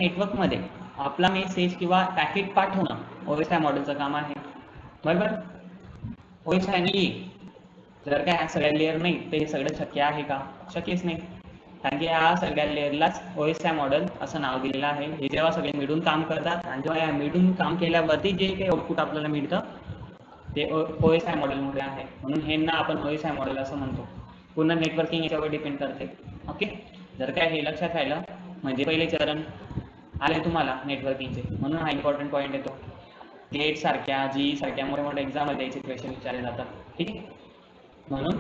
नेटवर्कमध्ये आपला मेसेज किंवा पॅकेट पाठवणं OSI मॉडेलचं काम आहे, बरोबर. OSI नाही जर काय सगळ्या लेअर नाही तर हे सगळं शक्य आहे का? शक्यच नाही, कारण की या सगळ्या लेअरलाच OSI मॉडेल असं नाव दिलेलं आहे. हे जेव्हा सगळे मिळून काम करतात आणि जेव्हा या मिळून काम केल्यावरती जे काही आउटपुट आपल्याला मिळतं ते OSI मॉडेलमध्ये आहे, म्हणून हे ना आपण OSI मॉडेल असं म्हणतो. पूर्ण नेटवर्किंग याच्यावर डिपेंड करते. ओके, जर काय हे लक्षात राहिलं म्हणजे पहिले चरण आले तुम्हाला नेटवर्किंगचे, म्हणून हा इम्पॉर्टंट पॉईंट येतो. गेट सारख्या जी सारख्या मोठ्या मोठ्या एक्झाम द्यायचे क्वेश्चन विचारले जातात, ठीक आहे. म्हणून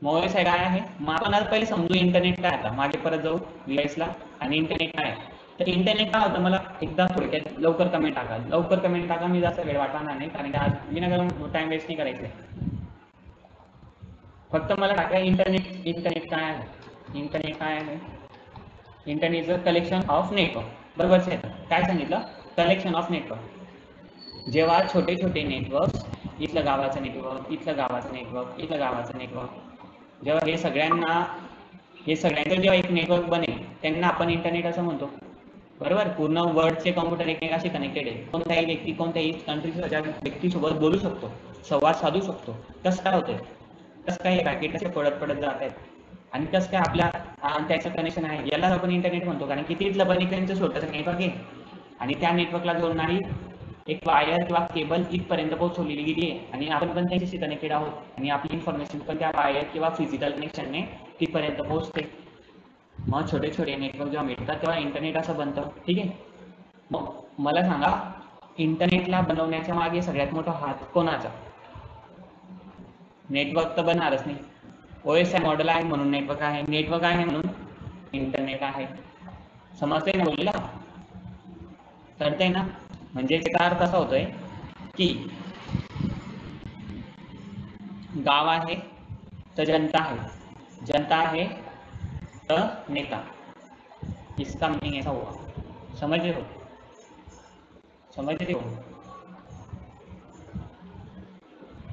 OSI काय आहे, मग आपण आज पहिले समजू इंटरनेट काय. आता मागे परत जाऊ डिव्हाइसला आणि इंटरनेट काय आहे. तर इंटरनेट काय होतं, मला एकदा थोडक्यात लवकर कमेंट टाका, लवकर कमेंट टाका, मी जास्त वेळ वाटणार नाही, कारण की आज विनाकारण टाइम वेस्ट नाही करायचं. फक्त मला टाका इंटरनेट. इंटरनेट काय आहे, इंटरनेट काय आहे. Internet is a collection of network, बरोबर आहे. काय सांगितलं, कलेक्शन ऑफ नेटवर्क. जेव्हा छोटे छोटे नेटवर्क, इथलं गावाचं नेटवर्क, इथलं गावाचं नेटवर्क, इथलं गावाचं नेटवर्क, जेव्हा हे सगळ्यांचं जेव्हा एक नेटवर्क बनेल त्यांना आपण इंटरनेट असं म्हणतो, बरोबर. पूर्ण वर्ल्डचे कॉम्प्युटर एकमेकांशी कनेक्टेड आहे. कोणताही व्यक्ती कोणत्याही कंट्रीच्या व्यक्तीसोबत बोलू शकतो, संवाद साधू शकतो. कसं काय होतंय, कसं काय पॅकेट कसे पडत जात आहेत आणि कसं काय आपल्या त्याचं कनेक्शन आहे, याला आपण इंटरनेट म्हणतो. कारण की तिथलं पण एक त्यांचं स्वतःचं नेटवर्क आहे आणि त्या नेटवर्कला जोडणारी एक वायर किंवा केबल इथपर्यंत पोहोचवलेली गेली आहे आणि आपण पण त्यांच्याशी कनेक्टेड आहोत आणि आपली इन्फॉर्मेशन पण त्या वायर किंवा फिजिकल कनेक्शनने तिथपर्यंत पोहोचते. मग छोटे छोटे नेटवर्क जेव्हा मिळतात तेव्हा इंटरनेट असं बनतं, ठीक आहे. मग मला सांगा, इंटरनेटला बनवण्याच्या मागे सगळ्यात मोठा हात कोणाचा. नेटवर्क तर बनणारच नाही. OSI मॉडेल आहे म्हणून नेटवर्क आहे, नेटवर्क आहे म्हणून इंटरनेट आहे. समजते ना बोलला, कळतंय ना. म्हणजे त्याचा अर्थ असा होतोय की गाव आहे तर जनता आहे, जनता आहे तर नेता. इसका मीनिंग ऐसा हुआ, समझ रहे हो, समझ रहे हो,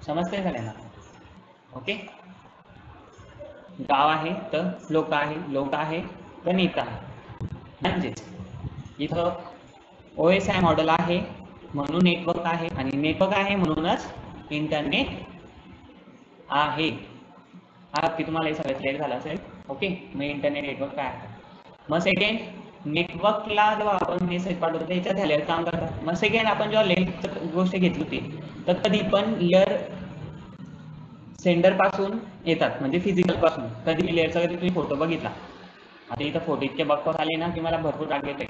समजते सगळ्यांना. ओके, गाव आहे तर लोक आहे, लोक आहे तर नेता आहे. म्हणजेच इथं OSI मॉडेल आहे म्हणून नेटवर्क आहे आणि नेटवर्क आहे म्हणूनच इंटरनेट आहे. हा की तुम्हाला हे सगळं क्लिअर झालं असेल. ओके, मग इंटरनेट नेटवर्क काय आहे. मग सेकंड, नेटवर्कला जेव्हा आपण मेसेज पाठवतो त्याच्यात झाल्यावर काम करतात. मग सेकंड आपण जेव्हा लेअर गोष्ट घेतली होती तर कधी पण लेअर सेंडर पासून येतात, म्हणजे फिजिकल पासून. कधी लेअरचा कधी तुम्ही फोटो बघितला, आता इथं फोटो इतके बघत आले ना की मला भरपूर राग येते.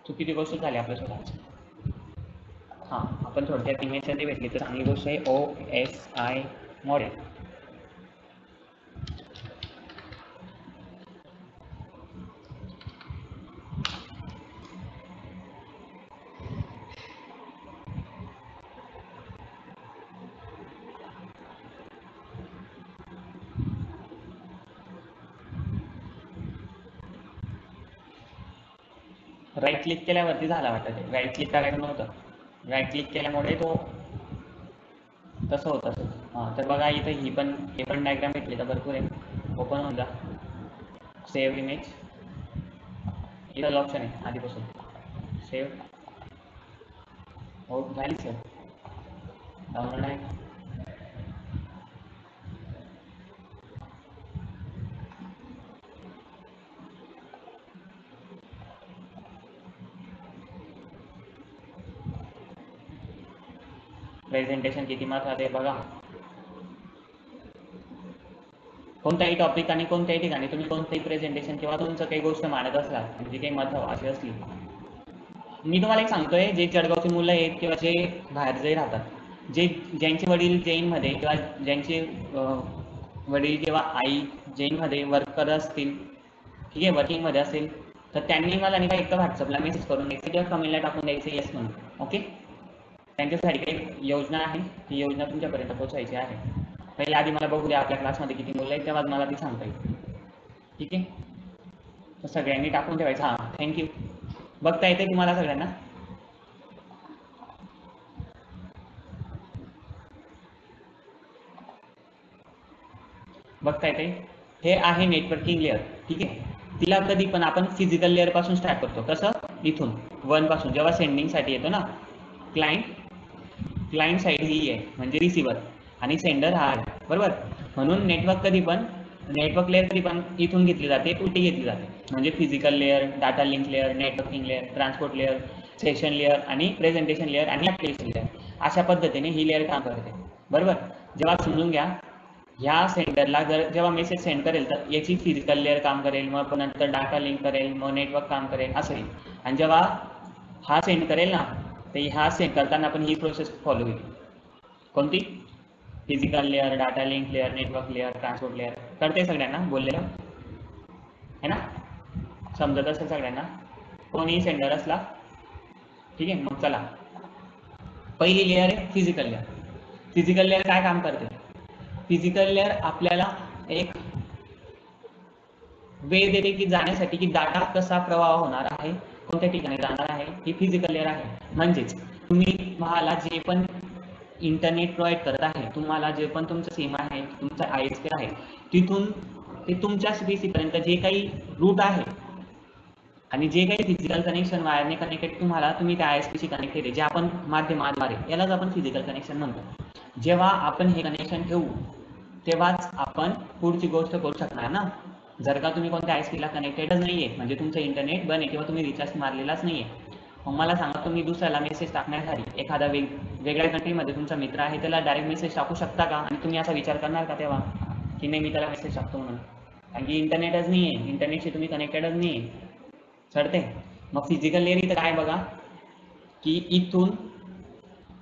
चुकीची गोष्ट झाली आपल्या स्वतःची. हां, आपण थोडक्यात इमेज मध्ये भेटली तर चांगली गोष्ट आहे. OSI model. राईट क्लिक केल्यावरती झाला वाटतं ते. राईट क्लिक करायचं नव्हतं, राईट क्लिक केल्यामुळे तो तसं होतं असेल. हां, तर बघा इथं हे पण डायग्राम भेटली तर भरपूर आहे. ओपन होऊन जा, सेव्ह इमेज, इथं ऑप्शन आहे आधीपासून सेव्ह. हो झाली सेव्ह, डाउनलोड आहे. प्रेझेंटेशन किती महत्त्वाचं आहे बघा. कोणत्याही टॉपिक आणि कोणत्याही ठिकाणी तुम्ही कोणतेही प्रेझेंटेशन किंवा तुमचं काही गोष्ट मांडत असलात, म्हणजे काही महत्त्वाची असली, मी तुम्हाला एक सांगतोय, जे जळगावची मुलं आहेत किंवा जे बाहेर जे राहतात, ज्यांचे वडील जैनमध्ये किंवा ज्यांचे वडील किंवा आई जैनमध्ये वर्कर असतील, ठीक आहे, वर्किंगमध्ये असेल, तर त्यांनी मला नाही का एकदा व्हॉट्सअपला मेसेज करून द्यायचं किंवा कमेंटला टाकून द्यायचं येस म्हणून. ओके, त्यांच्यासाठी काही योजना आहे, ती योजना तुमच्यापर्यंत पोहोचायची आहे. पहिले आधी मला बघू द्या आपल्या क्लासमध्ये किती मुलं आहेत, तेव्हा मला ती सांगता येईल. ठीक आहे, तर सगळ्यांनी टाकून ठेवायचं. हां, थँक्यू. बघता येते तुम्हाला सगळ्यांना. बघता येते. हे आहे नेटवर्किंग लेअर, ठीक आहे. तिला कधी पण आपण फिजिकल लेअर पासून स्टार्ट करतो. कसं? इथून 1 पासून जेव्हा सेंडिंग साठी येतो ना, क्लायंट साइड ही आहे म्हणजे रिसिव्हर आणि सेंडर हा आहे, बरोबर. म्हणून नेटवर्क लेअर कधी पण इथून घेतली जाते, उलटी घेतली जाते. म्हणजे physical layer, data link layer, networking layer, transport layer, session layer आणि प्रेझेंटेशन लेअर आणि ऍप्लिकेशन लेअर, अशा पद्धतीने ही लेअर काम करते, बरोबर. जेव्हा समजून घ्या, ह्या सेंडरला जेव्हा मेसेज सेंड करेल तर याची फिजिकल लेअर काम करेल, मग नंतर डाटा लिंक करेल, मग नेटवर्क काम करेल, असं येईल. आणि जेव्हा हा सेंड करेल ना, तर हा सेंड करताना पण ही प्रोसेस फॉलो होईल. कोणती? Physical layer, data link layer, network layer, transport layer. कळते सगळ्यांना बोललेलं है ना? समजत असेल सगळ्यांना, कोणीही सेंडर असला, ठीक आहे. मग चला, पहिली लेअर आहे फिजिकल लेअर. फिजिकल लेअर काय काम करते? फिजिकल लेअर आपल्याला एक वे देते की जाण्यासाठी की डाटा कसा प्रवाह होणार आहे, कोणत्या ठिकाणी जाणार आहे, ही फिजिकल लेअर आहे. म्हणजेच तुम्हाला जे पण इंटरनेट प्रोव्हाइड करत आहे, तुम्हाला जे पण तुमचं सिम आहे, तुमचं ISP आहे, तिथून ते तुमच्या PC पर्यंत जे काही रूट आहे आणि जे काही फिजिकल कनेक्शन वायरने कनेक्टेड तुम्ही त्या ISP कनेक्ट केले, जे आपण माध्यमाद्वारे, यालाच आपण फिजिकल कनेक्शन म्हणतो. जेव्हा आपण हे कनेक्शन ठेवू तेव्हाच आपण पुढची गोष्ट करू शकणार ना. जर का तुम्ही कोणत्या ISP ला कनेक्टेडच नाहीये, म्हणजे तुमचं इंटरनेट बंद आहे किंवा तुम्ही रिचार्ज मारलेलाच नाहीये, मग मला सांगा, तुम्ही दुसऱ्याला मेसेज टाकण्यासाठी एखादा वेगळ्या कंट्रीमध्ये तुमचा मित्र आहे, त्याला डायरेक्ट मेसेज टाकू शकता का? आणि तुम्ही असा विचार करणार का तेव्हा की नाही मी त्याला मेसेज टाकतो म्हणून? कारण की इंटरनेटच नाही आहे, इंटरनेटशी तुम्ही कनेक्टेडच नाही आहे. चढते. मग फिजिकल लेअर इथं काय बघा की इथून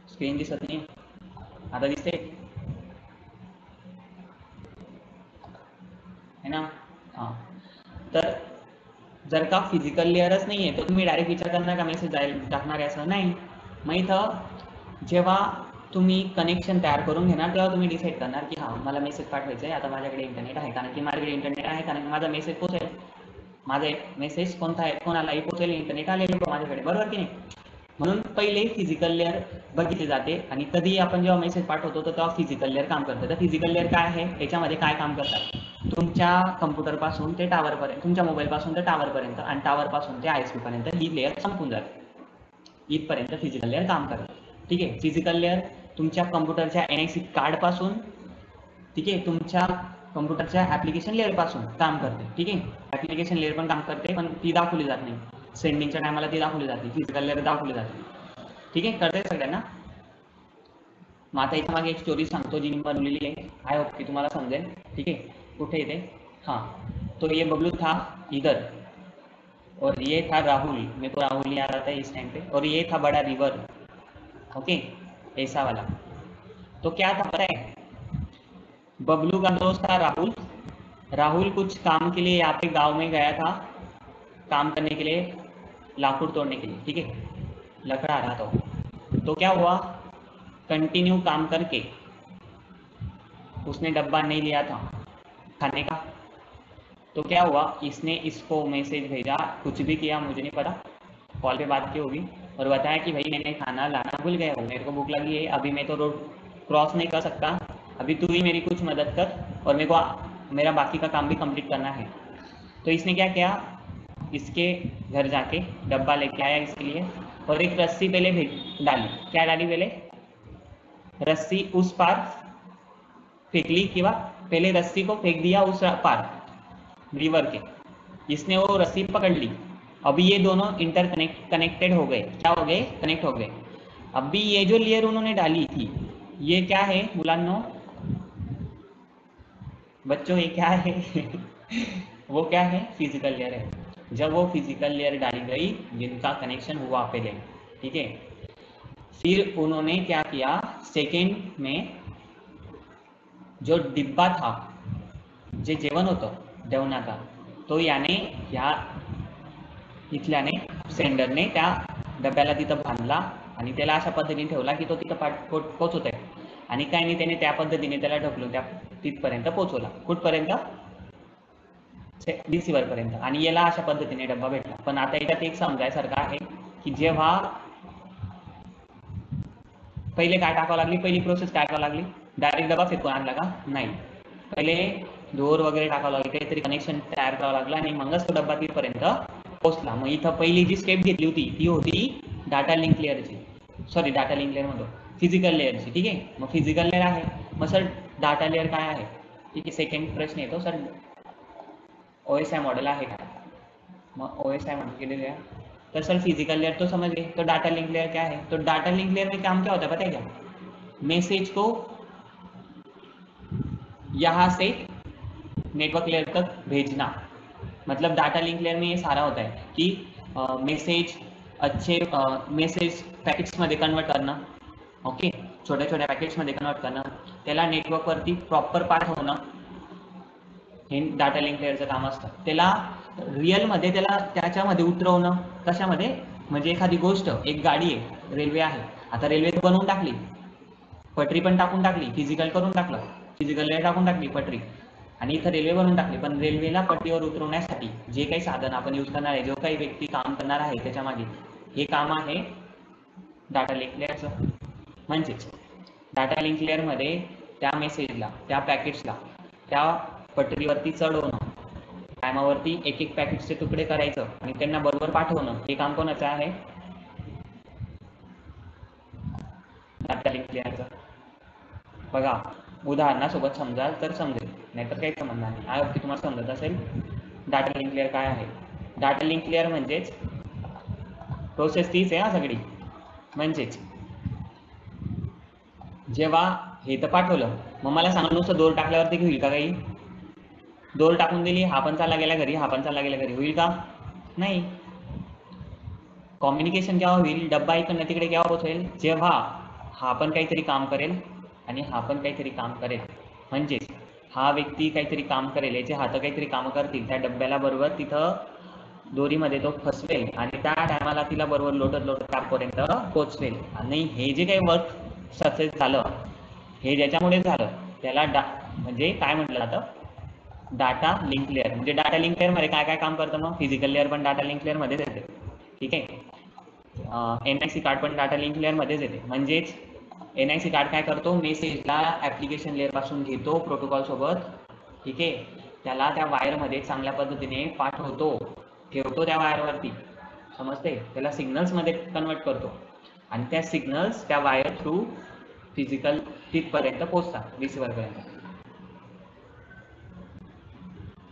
स्क्रीन दिसत नाही, आता दिसते है ना? हां. तर जर का फिजिकल लेअरच नाही आहे, तर तुम्ही डायरेक्ट विचार करणार का मेसेज टाकणार आहे असं? नाही. मग इथं जेव्हा तुम्ही कनेक्शन तयार करून घेणार, तेव्हा तुम्ही डिसाईड करणार की हां, मला मेसेज पाठवायचा आहे, आता माझ्याकडे इंटरनेट आहे, कारण की माझ्याकडे इंटरनेट आहे, कारण माझा मेसेज पोहोचेल, माझा मेसेज कोणालाही पोहोचेल, इंटरनेट आलेलं माझ्याकडे, बरोबर की नाही? म्हणून पहिले फिजिकल लेअर बघितली जाते, आणि कधीही आपण जेव्हा मेसेज पाठवतो तर तेव्हा फिजिकल लेअर काम करतं. तर फिजिकल लेअर काय आहे, याच्यामध्ये काय काम करतात? तुमच्या कम्प्युटर पासून ते टावर पर्यंत, तुमच्या मोबाईल पासून ते टावर पर्यंत, आणि टावर पासून ते ISP पर्यंत ही लेअर संपून जाते. इथपर्यंत फिजिकल लेअर काम करते, ठीक आहे. फिजिकल लेअर तुमच्या कम्प्युटरच्या NIC कार्ड पासून, ठीक आहे, तुमच्या कम्प्युटरच्या ऍप्लिकेशन लेअर पासून काम करते, ठीक आहे. ऍप्लिकेशन लेअर पण काम करते, पण ती दाखवली जात नाही. सेंडिंगच्या टायमाला ती दाखवली जाते, फिजिकल लेअर दाखवली जाते, ठीक आहे. कळतंय सगळ्यांना? मग आता इथं मागे एक स्टोरी सांगतो जी मी बनवलेली आहे, आय होप की तुम्हाला समजेल, ठीक आहे. कुठे येते? हाँ, तो ये बबलू था इधर और ये था राहुल, मेरे को राहुल याद आता है इस टाइम पे, और ये था बड़ा रिवर, ओके, ऐसा वाला. तो क्या था पता है? बबलू का दोस्त था राहुल. राहुल कुछ काम के लिए यहाँ पे गांव में गया था, काम करने के लिए, लाखुड़ तोड़ने के लिए, ठीक है, लकड़ा आ रहा था. तो क्या हुआ, कंटिन्यू काम करके उसने डब्बा नहीं लिया था खाने का. तो क्या हुआ, इसने इसको मैसेज भेजा, कुछ भी किया मुझे नहीं पता, कॉल पे बात की होगी, और बताया कि भाई मैंने खाना लाना भूल गया हूँ, मेरे को भूख लगी है, अभी मैं तो रोड क्रॉस नहीं कर सकता, अभी तू ही मेरी कुछ मदद कर, और मेरे को मेरा बाकी का काम भी कंप्लीट करना है. तो इसने क्या किया, इसके घर जाके डब्बा लेके आया इसके लिए, और एक रस्सी पहले डाली. क्या डाली पहले? रस्सी उस पार फेंक ली, कि पहले रस्सी को फेंक दिया उस पार रिवर के, इसने वो रस्सी पकड़ ली. अभी ये दोनों कनेक्टेड हो गए. क्या हो गए? कनेक्ट हो गए. अभी ये जो लेयर उन्होंने डाली थी, ये क्या है मुलांनो, बच्चों, ये क्या है? वो क्या है? फिजिकल लेयर है. जब वो फिजिकल लेयर डाली गई, जिनका कनेक्शन हुआ पहले, ठीक है, फिर उन्होंने क्या किया, सेकंड में जो डिब्बा था, जे जेवण होतं जेवणाचा, तो याने ह्या इथल्याने सेंडरने त्या डब्याला तिथं बांधला आणि त्याला अशा पद्धतीने ठेवला की तो तिथं पोचवत आहे, आणि काय नाही, त्याने त्या पद्धतीने त्याला ढकलून त्या तिथपर्यंत पोचवला. कुठपर्यंत? रिसिव्हर पर्यंत. आणि याला अशा पद्धतीने डब्बा भेटला. पण आता याच्यात एक समजायसारखं आहे की जेव्हा पहिले काय टाकावं लागली, पहिली प्रोसेस काय टाकावं लागली, डायरेक्ट डबा फेकून आणला का? नाही, पहिले दोर वगैरे टाकावं लागलं, काहीतरी कनेक्शन तयार करावं लागलं आणि मगच तो डब्बा तिथपर्यंत पोहोचला. मग इथं पहिली जी स्टेप घेतली होती ती होती डाटा लिंक लेअरची, सॉरी डाटा लिंक लेअर म्हणतो, फिजिकल लेअरची. ठीक आहे, मग फिजिकल लेअर आहे. मग सर डाटा लेअर काय आहे? ठीक आहे, सेकंड प्रश्न येतो सर, OSI मॉडेल आहे का? मग OSI मॉडेल केलेले आहे. तो सर फिजिकल लेयर तो समझ गए, तो डाटा लिंक लेयर क्या है? तो डाटा लिंक लेयर में काम क्या होता है पता है क्या? मैसेज को यहाँ से नेटवर्क लेयर तक भेजना, मतलब डाटा लिंक लेयर में ये सारा होता है कि मैसेज अच्छे मैसेज पॅकेट्स मध्ये कन्वर्ट करणं, ओके, छोट्या छोट्या पॅकेट्स मध्ये कन्वर्ट करणं, त्याला नेटवर्क वरती प्रॉपर पाठवणं, हे डाटा लिंक लेयरचं काम असतं. त्याला रिअल मध्ये त्याला त्याच्यामध्ये उतरवणं, कशामध्ये? म्हणजे एखादी गोष्ट, एक गाडी आहे, रेल्वे आहे, आता रेल्वे बनवून टाकली, पटरी पण टाकून टाकली, फिजिकल करून टाकलं, फिजिकल लेयर टाकून टाकली पटरी, आणि इथं रेल्वे बनवून टाकली. पण रेल्वेला पटरीवर उतरवण्यासाठी जे काही साधन आपण यूज करणार आहे, जो काही व्यक्ती काम करणार आहे त्याच्या मागे, हे काम आहे डाटा लिंक लेयरचं. म्हणजेच डाटा लिंक लेयर मध्ये त्या मेसेजला, त्या पॅकेट्सला त्या पटरीवरती चढवणं, टायमावरती एक एक पॅकेटचे तुकडे करायचं आणि त्यांना बरोबर पाठवणं, हे काम कोणाचं आहे? डाटा लिंक लेयरचं. बघा उदाहरणासोबत समजाल तर समजेल, नाहीतर काही समजणार नाही. आय होप की तुम्हाला समजत असेल डाटा लिंक लेयर काय आहे. डाटा लिंक लेयर म्हणजेच प्रोसेस तीच आहे सगळी. म्हणजेच जेव्हा हे तर पाठवलं, मग मला सांगा नुसतं दोर टाकल्यावरती होईल का? काही दोर टाकून दिली, हा पण चालला गेला घरी, हा पण चालला गेला घरी, होईल का? नाही. कम्युनिकेशन केव्हा होईल? डब्बा इकडनं तिकडे केव्हा पोहोचेल? जेव्हा हा पण काहीतरी काम करेल आणि हा पण काहीतरी काम करेल. म्हणजेच हा व्यक्ती काहीतरी काम करेल, याचे हात काहीतरी काम करतील, त्या डब्याला बरोबर तिथं दोरीमध्ये तो फसवेल आणि त्या टायमाला तिला बरोबर लोटत लोटत त्यापर्यंत पोहोचवेल. आणि हे जे काही वर्क सक्सेस झालं, हे ज्याच्यामुळे झालं त्याला म्हणजे काय म्हटलं जातं? Data link layer. म्हणजे डाटा लिंक लेअर मध्ये काय काय काम करतं? मग फिजिकल लेअर पण डाटा लिंक लेअर मध्येच येते. ठीक आहे, NIC कार्ड पण डाटा लिंक लेअर मध्येच येते. म्हणजेच NIC कार्ड काय करतो? मेसेजला ऍप्लिकेशन लेअर पासून घेतो प्रोटोकॉल सोबत, ठीक आहे, त्याला त्या वायर मध्ये चांगल्या पद्धतीने पाठवतो, ठेवतो त्या वायरवरती, समजते? त्याला सिग्नल्स मध्ये कन्वर्ट करतो आणि त्या सिग्नल्स त्या वायर थ्रू फिजिकल तिथपर्यंत पोहोचतात, रिसिव्हर पर्यंत.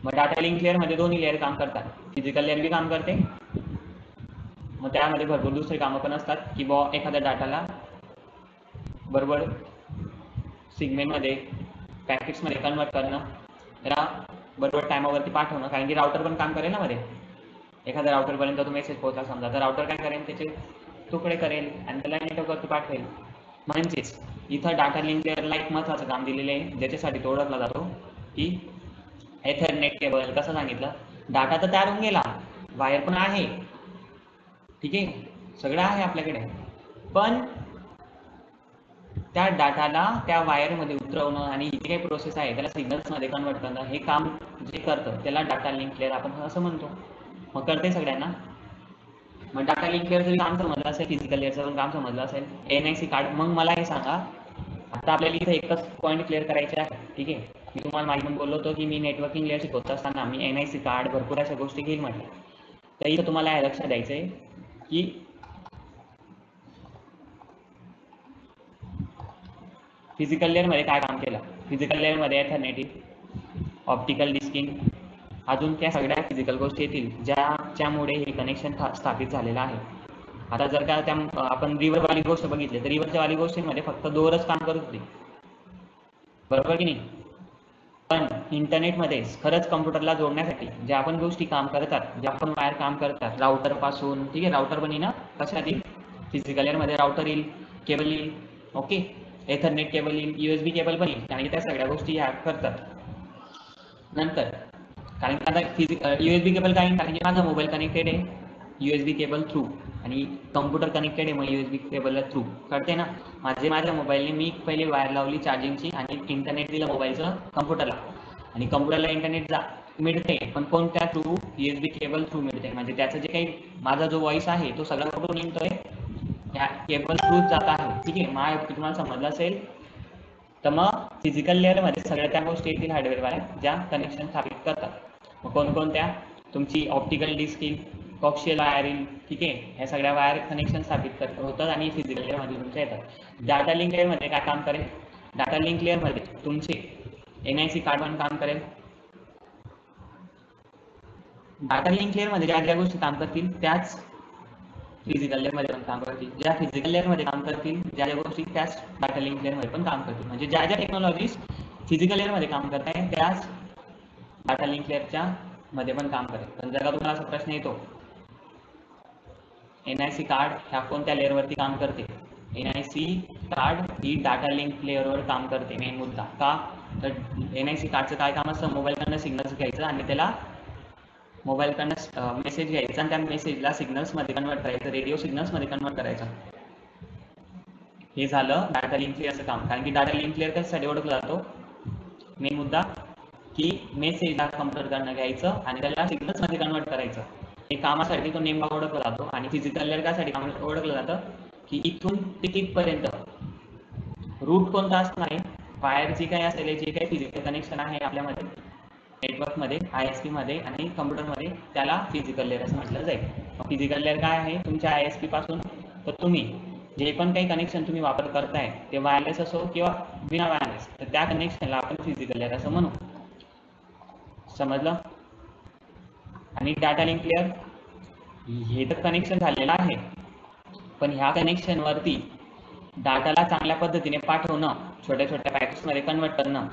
मग डाटा लिंक लेअर मध्ये दोन्ही लेअर काम करतात. फिजिकल लेअर बी काम करते, मग त्यामध्ये भरपूर दुसरी कामं पण असतात की बुवा एखाद्या डाटाला बरोबर सिग्नलमध्ये पॅकेट्समध्ये कन्वर्ट करणं, त्याला बरोबर टायमावरती पाठवणं, कारण की राउटर पण काम करेल ना मध्ये. एखाद्या राउटरपर्यंत तो मेसेज पोहोचला समजा, तर राउटर काय करेल? त्याचे तुकडे करेल आणि त्याला नेटवर्कवरती पाठवेल. म्हणजेच इथं डाटा लिंक लेअरला एक महत्त्वाचं काम दिलेलं आहे, ज्याच्यासाठी तो ओळखला जातो की एथरनेट केबल. कसं सांगितलं? डाटा तर तयार होऊन गेला, वायर पण आहे, ठीक आहे, सगळं आहे आपल्याकडे, पण त्या डाटाला त्या वायरमध्ये उतरवणं आणि ही काही प्रोसेस आहे त्याला सिग्नल्समध्ये कन्वर्ट करणं, हे काम जे करतं त्याला डाटा लिंक लेअर आपण असं म्हणतो. मग कळते सगळ्यांना? मग डाटा लिंक लेअरचं काम समजलं असेल, फिजिकल लेअरचं पण काम समजलं असेल, NIC कार्ड. मग मला हे सांगा, आता आपल्याला इथं एकच पॉईंट क्लिअर करायचे आहे, ठीक आहे. मी तुम्हाला माहिती पण बोललो होतो की मी नेटवर्किंग लेअर शिकवत असताना मी NIC कार्ड भरपूर अशा गोष्टी घेईल म्हटलं. तर इथं तुम्हाला हे लक्षात द्यायचं आहे की फिजिकल लेअर मध्ये काय काम केलं. फिजिकल लेअर मध्ये एथरनेट, ऑप्टिकल डिस्किंग, अजून त्या सगळ्या फिजिकल गोष्टी येतील ज्यामुळे हे कनेक्शन स्थापित झालेलं आहे. आता जर का त्या आपण रिव्हरवाली गोष्ट बघितली तर रिव्हरच्या वाली गोष्टींमध्ये फक्त दोरच काम करत होती, बरोबर की नाही? पण इंटरनेटमध्ये खरंच कम्प्युटरला जोडण्यासाठी ज्या आपण गोष्टी काम करतात, ज्या आपण वायर काम करतात, राउटर पासून, ठीक आहे, राउटर पण येईल ना, कशात येईल? फिजिकल लेअर मध्ये राउटर येईल, केबल येईल, ओके, एथरनेट केबल येईल, USB केबल पण येईल, आणि त्या सगळ्या गोष्टी ह्या करतात. नंतर कारण की आता USB केबल काय? कारण की माझा मोबाईल कनेक्टेड आहे USB केबल थ्रू आणि कम्प्युटर कनेक्टेड आहे मग USB केबल थ्रू, कळते ना? माझ्या मोबाईलने मी पहिले वायर लावली चार्जिंगची आणि इंटरनेट दिलं मोबाईलचं कम्प्युटरला, आणि कम्प्युटरला इंटरनेट मिळते, पण कोणत्या थ्रू? USB केबल थ्रू मिळते. म्हणजे त्याचं जे काही माझा जो व्हॉइस आहे तो सगळा कुठून निघतोय? या केबल थ्रू जात आहे, ठीक आहे. तुम्हाला समजलं असेल तर मग फिजिकल लेअरमध्ये सगळ्या त्या गोष्टी येतील हार्डवेअरवाल्या ज्या कनेक्शन स्थापित करतात. मग कोणकोणत्या? तुमची ऑप्टिकल डिस्क येईल, कॉक्शियल वायर येईल, ठीक आहे. ह्या सगळ्या वायर कनेक्शन स्थापित होतात आणि फिजिकल लेअरमध्ये तुमच्या येतात. डाटा लिंक लेअरमध्ये काय काम करेल? डाटा लिंक लेअरमध्ये तुमचे NIC कार्ड पण काम करेल. डाटा लिंक लेअरमध्ये ज्या ज्या गोष्टी काम करतील त्याच फिजिकल लेअरमध्ये पण काम करतील. ज्या फिजिकल लेअरमध्ये काम करतील ज्या ज्या गोष्टी त्याच डाटा लिंक लेअरमध्ये पण काम करतील. म्हणजे ज्या ज्या टेक्नॉलॉजीज फिजिकल लेअरमध्ये काम करत आहे त्याच डाटा लिंक लेअरच्या मध्ये पण काम करेल. पण जर का तुम्हाला असा प्रश्न येतो NIC कार्ड ह्या कोणत्या लेअरवरती काम करते? NIC कार्ड ही डाटा लिंक लेअरवर काम करते. मेन मुद्दा का? तर NIC कार्डचं काय काम असतं? मोबाईलकडनं सिग्नल्स घ्यायचं आणि त्याला मोबाईलकडनं मेसेज घ्यायचा आणि त्या मेसेजला सिग्नल्समध्ये कन्वर्ट करायचं, रेडिओ सिग्नल्समध्ये कन्वर्ट करायचं. हे झालं डाटा लिंक लेअरचं काम. कारण की डाटा लिंक लेअर कशासाठी ओळखला जातो? मेन मुद्दा की मेसेजला कम्प्युटरकडनं घ्यायचं आणि त्याला सिग्नल्समध्ये कन्वर्ट करायचं. हे कामासाठी तो नेमका ओळखला जातो. आणि फिजिकल लेअर त्यासाठी ओळखलं जातं की इथून ते तिथपर्यंत रूट कोणता असणार आहे? वायरची काय असेल, जे काही फिजिकल कनेक्शन आहे आपल्यामध्ये नेटवर्कमध्ये, ISP मध्ये आणि कम्प्युटरमध्ये, त्याला फिजिकल लेअर असं म्हटलं जाईल. फिजिकल लेअर काय आहे? तुमच्या ISP पासून तर तुम्ही जे पण काही कनेक्शन तुम्ही वापर करताय ते वायरलेस असो किंवा बिना वायरलेस, तर त्या कनेक्शनला आपण फिजिकल लेअर असं म्हणू. समजलं? आणि डाटा लिंक लेअर हे तर कनेक्शन झालेलं आहे, पण ह्या कनेक्शनवरती डाटाला चांगल्या पद्धतीने पाठवणं, छोट्या छोट्या पॅकेट्समध्ये कन्वर्ट करणं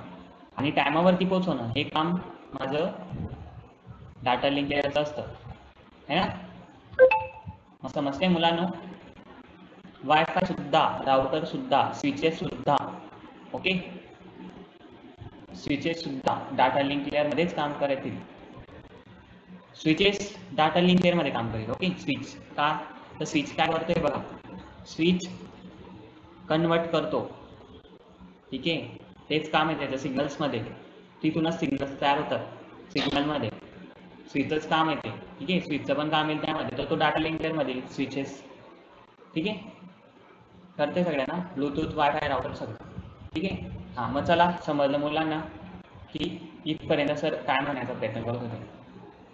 आणि टायमावरती पोहोचवणं हे काम माझं डाटा लिंक लेअरचं असतं, है ना? मग समजते मुलांनो? वायफाय सुद्धा, राउटर सुद्धा, स्विचेस सुद्धा, ओके, स्विचेस सुद्धा डाटा लिंक लेअर मध्येच काम करतील. स्विचेस डाटा लिंक लेअर मध्ये काम करेल. ओके, स्विच का? तर स्विच काय करतोय बघा, स्विच कन्वर्ट करतो, ठीक आहे. तेच काम आहे त्याचं सिग्नल्समध्ये, तिथूनच सिग्नल्स तयार होतात सिग्नलमध्ये, स्विचच काम येते, ठीक आहे. स्विचचं पण काम येईल त्यामध्ये, तर तो डाटा लिंक लेअर मध्ये स्विचेस, ठीक आहे, करते सगळ्यांना ब्लूटूथ वायफाय राउटर सगळं, ठीक आहे. हां, मग चला समजलं मुलांना की इथपर्यंत सर काय म्हणायचा प्रयत्न करत होते.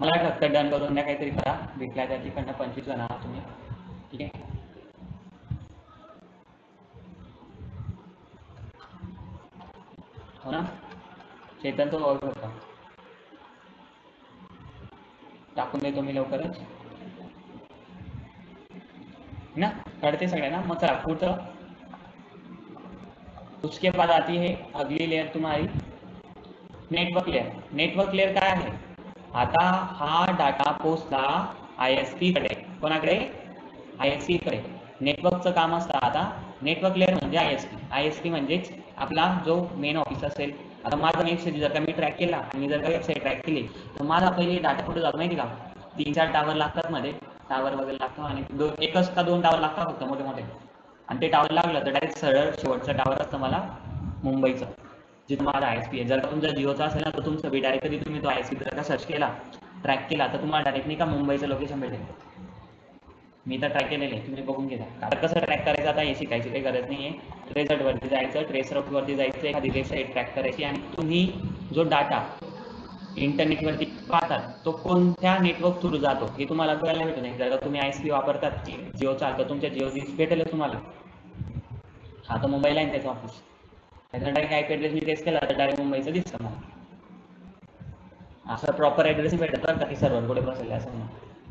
मला फक्त डन करून द्या, काहीतरी करा. भेटल्या त्या तिकडनं 25 जण आहात तुम्ही, ठीक आहे. हो ना, चेतन तो ओळख होता, टाकून देतो मी लवकरच ना, कळते सगळ्यांना. मग चला पुढचं. उसके बाद आती है अगली लेयर तुम्हारी नेटवर्क लेयर. नेटवर्क लेयर काय आहे? आता हा डाटा पोचला ISP कडे. कोणाकडे? ISP कडे. नेटवर्कचं काम असतं आता. नेटवर्क लेयर म्हणजे ISP म्हणजेच आपला जो मेन ऑफिस असेल. आता माझा मेसेज जर का मी ट्रॅक केला आणि जर का वेबसाईट ट्रॅक केली तर माझा पहिले डाटा कुठे जातो माहिती का? 3-4 टावर लागतात मध्ये, टावर वगैरे लागतो आणि एकच का 2 टावर लागतात फक्त मोठे मोठे. आणि ते टावर लागलं तर डायरेक्ट सरळ शेवटचं टावर असतं मला मुंबईचं, जिथं माझा ISP आहे. जर का तुमचा जिओचा असेल ना तर तुमचं बी डायरेक्ट कधी तुम्ही तो ISP जर का सर्च केला, ट्रॅक केला तर तुम्हाला डायरेक्ट नाही का मुंबईचं लोकेशन भेटेल. मी तर ट्रॅक केलेलं आहे, तुम्ही बघून घ्या. आता कसं ट्रॅक करायचं आता हे शिकायची काही गरज नाही आहे. ट्रेसवरती जायचं, ट्रेस रूटवरती जायचं, एखादी वेबसाईट ट्रॅक करायची आणि तुम्ही जो डाटा इंटरनेटवरती पाहतात तो कोणत्या नेटवर्क थ्रू जातो हे तुम्हाला कळायला भेटत नाही. जर का तुम्ही ISP वापरतात जिओचा तर तुमच्या जिओ भेटेल तुम्हाला. हा तर मुंबईला आहे त्याचं ऑफिस, डायरेक्ट IP ॲड्रेस मी टेस्ट केला तर डायरेक्ट मुंबईचं दिसतं मला. असं प्रॉपर ॲड्रेस भेटत बरं का, की सर्व्हर कुठे बसले असं नाही.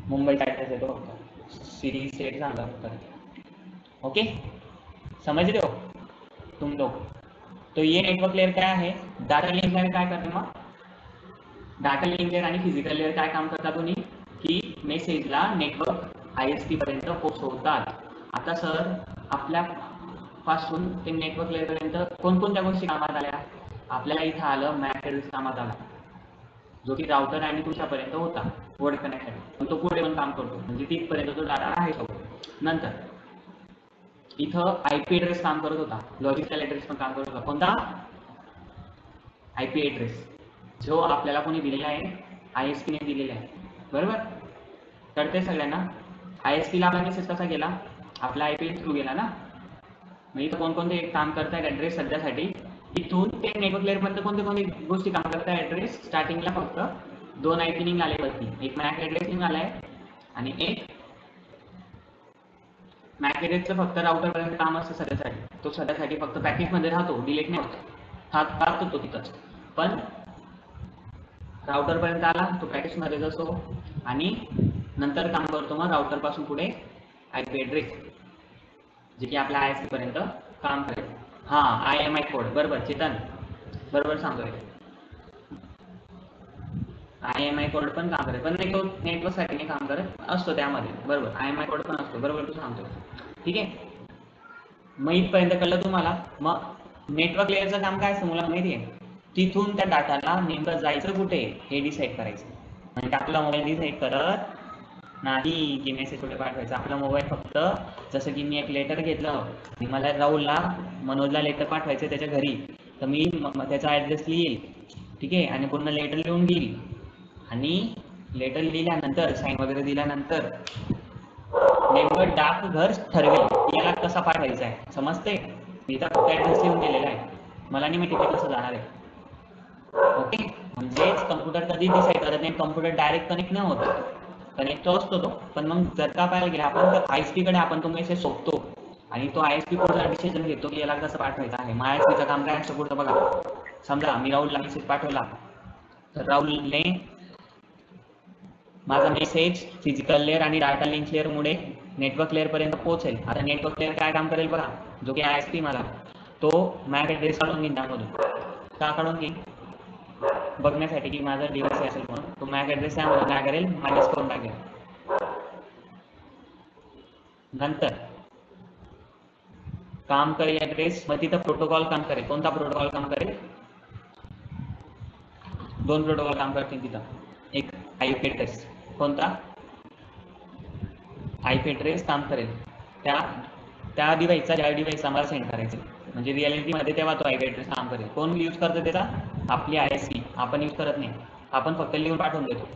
मुंबईचा ॲड्रेस येतो फक्त, सिटी स्टेट सांगा फक्त. ओके, समझ रहे हो तुम लोग? तो ये नेटवर्क लेयर काय आहे? डाटा लिंक लेयर काय करते मग? डाटा लिंक लेयर आणि फिजिकल लेयर काय काम करतात तुम्ही? की मेसेजला नेटवर्क ISP पर्यंत पोहोचवतात. आता सर आपल्या पासून ते नेटवर्क लेयर पर्यंत कोणकोणत्या गोष्टी कामात आल्या? आपल्याला इथं आलं मॅक ॲड्रेस कामात आला, जो की राउटर आणि तुमच्यापर्यंत होता वर्ड कनेक्शन, पण तो पुढे पण काम करतो, म्हणजे तिथपर्यंत तो डाटा आहे तो. नंतर इथं IP ॲड्रेस काम करत होता, लॉजिकल ॲड्रेस पण काम करत होता. कोणता? IP ॲड्रेस जो आपल्याला कोणी दिलेला आहे? ISP ने दिलेला आहे, बरोबर? कळते सगळ्यांना? ISP ला आपला मेसेज कसा गेला? आपला IP थ्रू गेला ना. मग इथं कोणकोणते काम करतायत ॲड्रेस सध्यासाठी? इथून ते नेटवर्क लेअर पर्यंत कोणते कोणते गोष्टी काम करतात. ऍड्रेस स्टार्टिंगला फक्त 2 IP लिंक आले वरती, एक मॅक ऍड्रेस लिंक आलाय आणि एक मॅक ऍड्रेसचं फक्त राउटर पर्यंत काम असतं सध्यासाठी. तो सध्यासाठी फक्त पॅकेट मध्ये राहतो, डिलीट नाही होत, हा राहतो तो तिथंच. पण राउटर पर्यंत आला तो पॅकेज मध्येच असतो आणि नंतर काम करतो मग राउटर पासून पुढे IP ऍड्रेस, जे की आपल्या ISP पर्यंत काम करेल. हा IMI कोड, बरोबर चेतन, बरोबर सांगतोय. IMI कोड पण काम करेल, पण नाही तो नेटवर्क साठी नाही काम करत, असतो त्यामध्ये, बरोबर. IMI कोड पण असतो, बरोबर तू सांगतोय. ठीक आहे, मग इथपर्यंत कळलं तुम्हाला. मग नेटवर्क लेअरचं काम काय असतं मुलांना माहिती आहे? तिथून त्या डाटाला नेमकं जायचं कुठे हे डिसाईड करायचं. म्हणजे आपला मोबाईल डिसाईड करत नाही की मेसेज कुठे पाठवायचा. आपला मोबाईल फक्त, जसं की मी एक लेटर घेतलं आणि मला राहुलला, मनोजला लेटर पाठवायचं त्याच्या घरी, तर मी त्याचा ॲड्रेस लिहील, ठीक आहे, आणि पूर्ण लेटर लिहून घेईल आणि लेटर लिहिल्यानंतर साईन वगैरे दिल्यानंतर नेमकं डाकघर ठरवेल की याला कसा पाठवायचा आहे. समजते? मी तर फक्त ॲड्रेस लिहून दिलेला आहे, मला नाही माहिती ते कसं जाणार आहे. ओके, म्हणजेच कम्प्युटर कधी डिसाईड करत नाही, कम्प्युटर डायरेक्ट कनेक्ट नाही होत, कनेक्ट तो असतो तो. पण मग जर का पाहायला गेला आपण तर ISP कडे आपण तो मेसेज सोपतो आणि तो ISP पुढचा डिसिजन घेतो की याला कसं पाठवायचं आहे. मग ISPचं काम काय असतं पुढचं बघा. समजा मी राहुलला मेसेज पाठवला, तर राहुलने माझा मेसेज फिजिकल लेअर आणि डाटा लिंक लेअर मुळे नेटवर्क लेअर पर्यंत पोहोचेल. आता नेटवर्क लेअर काय काम करेल बघा, जो की ISP मला तो मॅक ॲड्रेस काढून घेईन त्यामधून. का काढून घेईन? बघण्यासाठी की माझा डिव्हाइस असेल म्हणून. तो मॅक ॲड्रेस त्यामध्ये काय करेल, मायनस करून टाकेल. नंतर काम करेल ॲड्रेस, मग तिथं प्रोटोकॉल काम करेल. कोणता प्रोटोकॉल काम करेल? 2 प्रोटोकॉल काम करतील तिथं. एक IP ॲड्रेस, कोणता? IP ॲड्रेस काम करेल त्या डिव्हाइसचा, ज्या डिव्हाइसचा आम्हाला सेंड करायचं, म्हणजे रिअलिटीमध्ये तेव्हा तो IP ॲड्रेस काम करेल. कोण यूज करतं त्याचा? आपली ISP. आपण यूज करत नाही, आपण फक्त लिहून पाठवून देतो,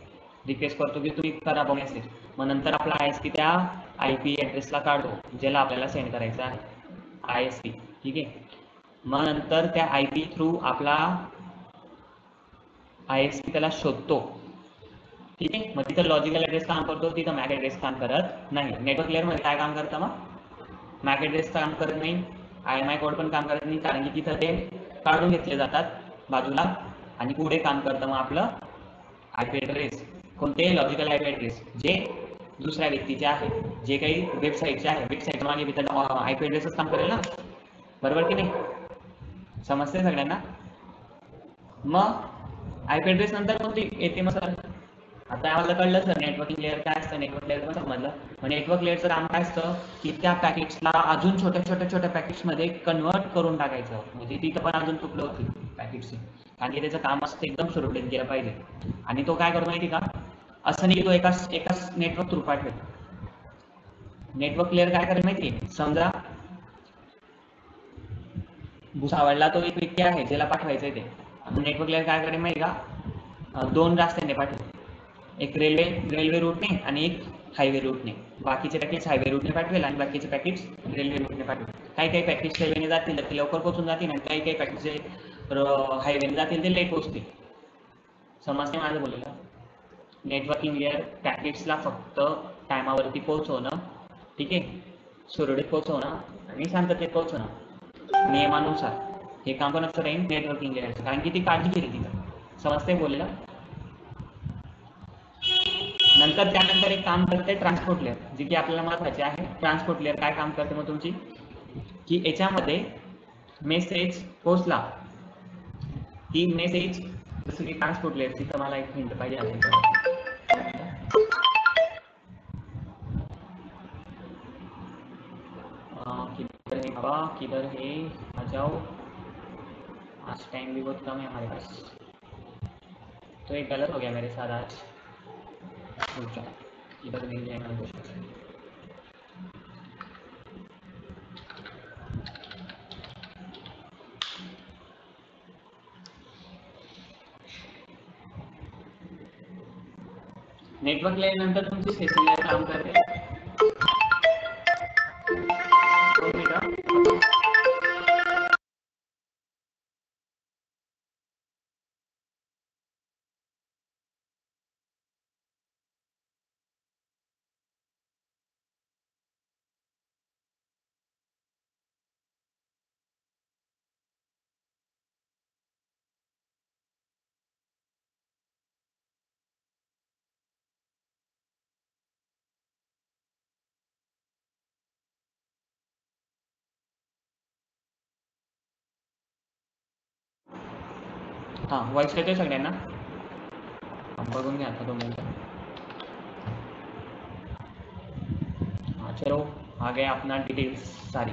रिक्वेस्ट करतो की तुम्ही करा मेसेज. मग नंतर आपला ISP त्या IP ॲड्रेसला काढतो ज्याला आपल्याला सेंड करायचं आहे, ISP. ठीक आहे, मग नंतर त्या IP थ्रू आपला ISP त्याला शोधतो. ठीक आहे, मग तिथं लॉजिकल ॲड्रेस काम करतो, तिथं मॅक ॲड्रेस काम करत नाही. नेटवर्क लेअरमध्ये काय काम करतं मग? मॅक ॲड्रेस काम करत नाही, IMI कोड पण काम करत नाही, कारण की तिथं ते काढून घेतले जातात बाजूला आणि पुढे काम करतं मग आपलं IP ॲड्रेस. कोणते? लॉजिकल IP ॲड्रेस, जे दुसऱ्या व्यक्तीचे आहे, जे काही वेबसाईटचे आहे, वेबसाईटच्या मागे IP ॲड्रेसच काम करेल ना, बरोबर की नाही? समजते सगळ्यांना? मग IP ॲड्रेस नंतर कोणती येते मग सर? आता आम्हाला कळलं सर नेटवर्किंग लेअर काय असतं. नेटवर्क लेअर पण समजलं. मग नेटवर्क लेअरचं काम काय असतं की त्या पॅकेट्सला अजून छोट्या पॅकेट्समध्ये कन्वर्ट करून टाकायचं. म्हणजे तिथं पण अजून तुकडं होतील पॅकेट्सची, कारण की त्याचं काम असतं एकदम सुरळीत गेलं पाहिजे. आणि तो काय करतो माहिती का? असं नाही की तो एकाच नेटवर्क थ्रू पाठवेल. नेटवर्क लेअर काय करेल माहिती आहे? समजा भुसावळला तो एक व्यक्ती आहे ज्याला पाठवायचं आहे ते. नेटवर्क लेअर काय करेल माहिती का? 2 रस्त्याने पाठवेल, एक रेल्वे रूटने आणि एक हायवे रूटने. बाकीचे पॅकेट्स हायवे रूटने पाठवेल आणि बाकीचे पॅकेट्स रेल्वे रूटने पाठवेल. काही पॅकेट्स रेल्वेने जातील तर ते लवकर पोहोचून जातील आणि काही पॅकेट्स जे हायवेने जातील ते लेट पोहोचतील. समजते माझं बोललेलं? नेटवर्किंग लेअर पॅकेट्सला फक्त टायमावरती पोहोचवणं, ठीक आहे, सुरळीत पोहोचवणं आणि शांततेत पोहोचवणं नियमानुसार, हे काम पण असं राहील नेटवर्किंग लेअरचं, कारण की ती काळजी केली तिथं. समजते बोललेलं? नंतर त्यानंतर एक काम करते ट्रान्सपोर्ट लेअर, जी की आपल्याला महत्त्वाची आहे. ट्रान्सपोर्ट लेअर काय काम करते मग तुमची, की याच्यामध्ये मेसेज पोहोचला की मेसेज, जसं की ट्रान्सपोर्ट लेअर, तिथं मला एक हिंट पाहिजे असेल किधर है बाबा, किधर है, आ जाओ, आज टाइम भी बहुत कम है हमारे पास। तो एक गलत हो गया मेरे साथ आज, इधर मिल जाएगा कुछ। नेटवर्क लेयर नंतर तुमची सेशन लेयर काम करते। हां वॉइस येतोय सगळ्यांना? बघून घ्या आता 2 मिनटं. हाँ चलो आ गया अपना डिटेल्स सारी.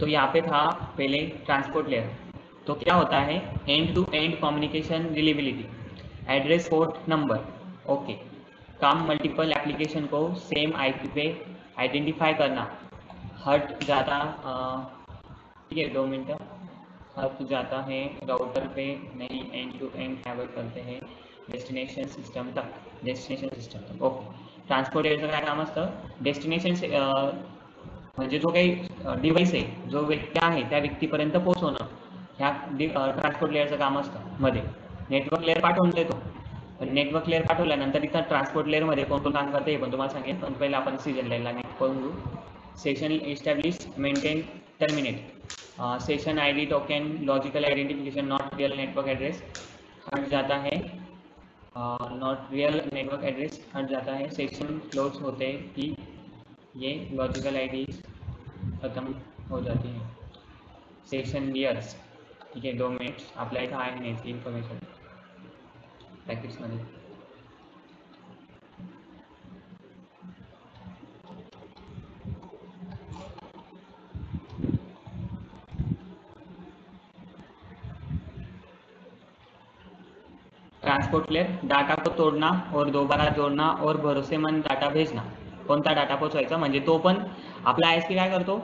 तो यहाँ पे था पहले ट्रांसपोर्ट लेयर. तो क्या होता है, end to end communication reliability, address port number. Okay, काम मल्टीपल एप्लीकेशन को सेम आईपी पे आइडेंटिफाई करना. हट जाता, ठीक है 2 मिनट, हट जाता है राउटर पे नहीं, एंड टू एंड ट्रैवल करते हैं डेस्टिनेशन सिस्टम तक. डेस्टिनेशन सिस्टम तक. ओके, ट्रान्सपोर्ट लेयरचं काय काम असतं, डेस्टिनेशन म्हणजे जो काही डिव्हाइस आहे, जो व्यक्ती आहे त्या व्यक्तीपर्यंत पोहोचवणं, ह्या ट्रान्सपोर्ट लेयरचं काम असतं. मध्ये नेटवर्क लेयर पाठवून देतो, पण नेटवर्क लेयर पाठवल्यानंतर इथं ट्रान्सपोर्ट लेयरमध्ये कोण कोण काम करते हे पण तुम्हाला सांगेन. पण पहिलं आपण सीजन लेयरला नीट करून घेऊ. Session establish, maintain, terminate. Session ID, token, logical identification, not real network address, हट जाता है. नॉट रियल नेटवर्क एड्रेस हट जाता है. सेशन क्लोज होते कि ये लॉजिकल आईडी खत्म हो जाती है. सेशन ईयर्स, ठीक आहे 2 मिनिट्स. आपल्या इथं आहे नाही इन्फॉर्मेशन पॅकेट्समध्ये. ट्रांसपोर्ट लेयर, डाटा को तोडना और दोबारा जोडना और भरोसेमंद डाटा भेजना. कोणता डाटा पोचवायचा म्हणजे तो पण आपला आयएसपी काय करतो,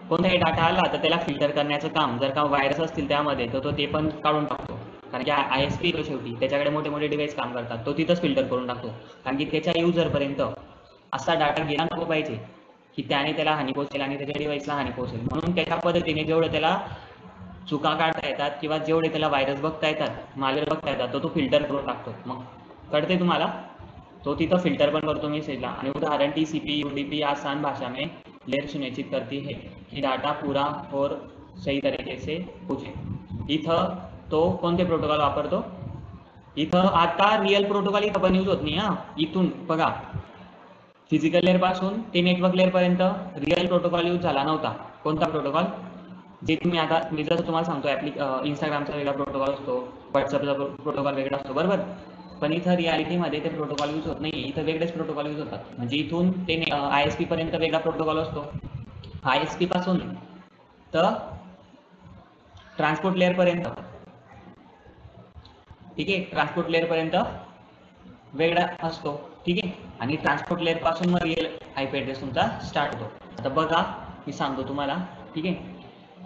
कोणताही डाटा आला तर त्याला फिल्टर करण्याचं काम. जर का व्हायरस असतील त्यामध्ये तर तो ते पण काढून टाकतो, कारण की आयएसपी तो शेवटी त्याच्याकडे मोठे मोठे डिव्हाइस काम करतात, तो तिथंच फिल्टर करून टाकतो. कारण की त्याच्या युजरपर्यंत असा डाटा गेला नको पाहिजे की त्याने त्याला हानी पोहोचेल आणि त्याच्या डिव्हाइसला हानी पोहोचेल. म्हणून त्याच्या पद्धतीने जेवढं त्याला चुका काढता येतात किंवा जेवढे त्याला व्हायरस बघता येतात, मालवेअर बघता येतात, तो फिल्टर करून टाकतो. मग कळते तुम्हाला, तो तिथं फिल्टर पण करतो मेसेजला. आणि उदाहरण टीसीपी यूडीपी आसान भाषा में लेयर सुनिश्चित करती है कि डाटा पूरा और सही तरीके से पूछे. इथं तो कोणते प्रोटोकॉल वापरतो, इथं आता रिअल प्रोटोकॉल इथं पण यूज होत नाही. हा इथून बघा, फिजिकल लेअर पासून ते नेटवर्क लेअर पर्यंत रिअल प्रोटोकॉल यूज झाला नव्हता. कोणता प्रोटोकॉल, जे तुम्ही आता मी जसं तुम्हाला सांगतो, इंस्टाग्रामचा वेगळा प्रोटोकॉल असतो, व्हॉट्सअपचा प्रोटोकॉल वेगळा असतो, बरोबर. पण इथं रियालिटीमध्ये ते प्रोटोकॉल यूज होत नाही, इथं वेगळेच प्रोटोकॉल यूज होतात. म्हणजे इथून ते आयएसपी पर्यंत वेगळा प्रोटोकॉल असतो, आयएसपी पासून तर ट्रान्सपोर्ट लेअर पर्यंत, ठीक आहे. ट्रान्सपोर्ट लेअर पर्यंत वेगळा असतो, ठीक आहे. आणि ट्रान्सपोर्ट लेअर पासून मग रिअल आयपी ॲड्रेस तुमचा स्टार्ट होतो. आता बघा मी सांगतो तुम्हाला, ठीक आहे.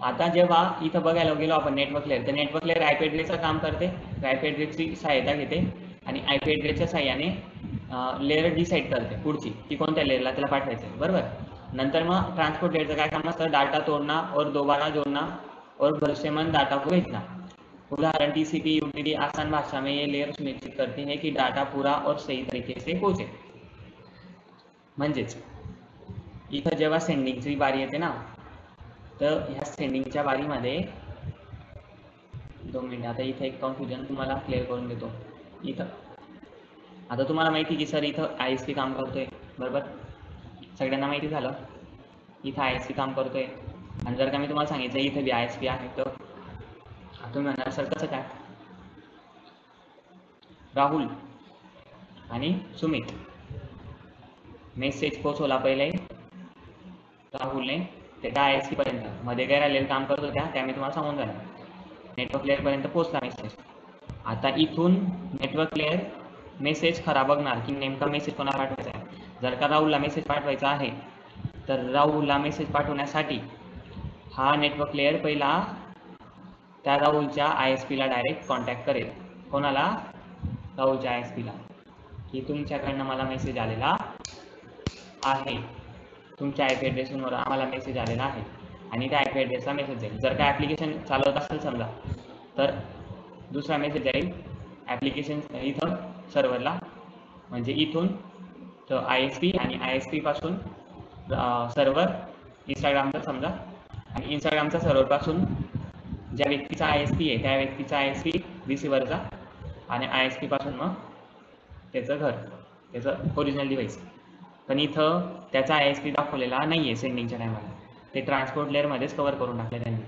आता जेव्हा इथं बघायला गेलो आपण नेटवर्क लेअर, तर नेटवर्क लेअर आयपी ॲड्रेसचं काम करते, आयपी ॲड्रेसची सहायता घेते आणि आयपी ॲड्रेसच्या सहाय्याने लेअर डिसाईड करते पुढची की कोणत्या लेअरला त्याला पाठवायचं, बरोबर. नंतर मग ट्रान्सपोर्ट लेअरचं काय काम असतं, डाटा तोडना और दोबारा जोडना और भरोसेमंद डाटा को भेजना. उदाहरण टीसीपी यूडीपी आसान भाषा में ये लेयर सुनिश्चित करती है कि डाटा पूरा और सही तरीके से पोहोचे. म्हणजेच इथं जेव्हा सेंडिंगची बारी येते ना, तर ह्या सेंडिंगच्या बारीमध्ये 2 मिनिट, आता इथे एक कन्फ्युजन तुम्हाला क्लिअर करून देतो. इथं आता तुम्हाला माहिती की सर इथं आयएसपी काम करतोय, बरोबर. सगळ्यांना माहिती झालं इथं आयएसपी काम करतोय. आणि जर का मी तुम्हाला सांगितलं इथे बी आयएसपी आहे, तर तुम्ही म्हणणार सर कसं काय, राहुल आणि सुमित मेसेज पोचवला पहिले राहुलने त्या आयएसपी पर्यंत, मध्ये काय राहिलेलं काम करत होत्या त्या मी तुम्हाला सांगून झालं. नेटवर्क लेअर पर्यंत पोहोचला मेसेज. आता इथून नेटवर्क लेअर मेसेज खरा बघणार की नेमका मेसेज कोणाला पाठवायचा आहे. जर का राहुलला मेसेज पाठवायचा आहे तर राहुलला मेसेज पाठवण्यासाठी हा नेटवर्क लेअर पहिला त्या राहुलच्या आयएसपीला डायरेक्ट कॉन्टॅक्ट करेल. कोणाला, राहुलच्या आयएसपीला, की तुमच्याकडनं मला मेसेज आलेला आहे, तुमच्या आयपी ॲड्रेसवर आम्हाला मेसेज आलेला आहे, आणि त्या आयपी ॲड्रेसला मेसेज जाईल. जर का ॲप्लिकेशन चालवत असेल समजा तर दुसरा मेसेज जाईल ॲप्लिकेशन इथं सर्व्हरला, म्हणजे इथून तर आयएसपी आणि आयएसपी पासून सर्व्हर इंस्टाग्रामचा समजा, आणि इंस्टाग्रामच्या सर्व्हरपासून ज्या व्यक्तीचा आयएसपी आहे त्या व्यक्तीचा आयएसपी रिसिव्हरचा, आणि आयएसपी पासून मग त्याचं घर, त्याचं ओरिजिनल डिव्हाइस. पण इथं त्याचा आयएसपी दाखवलेला नाही आहे सेंडिंगच्या टायमाला, ते ट्रान्सपोर्ट लेअरमध्येच कव्हर करून टाकले त्यांनी.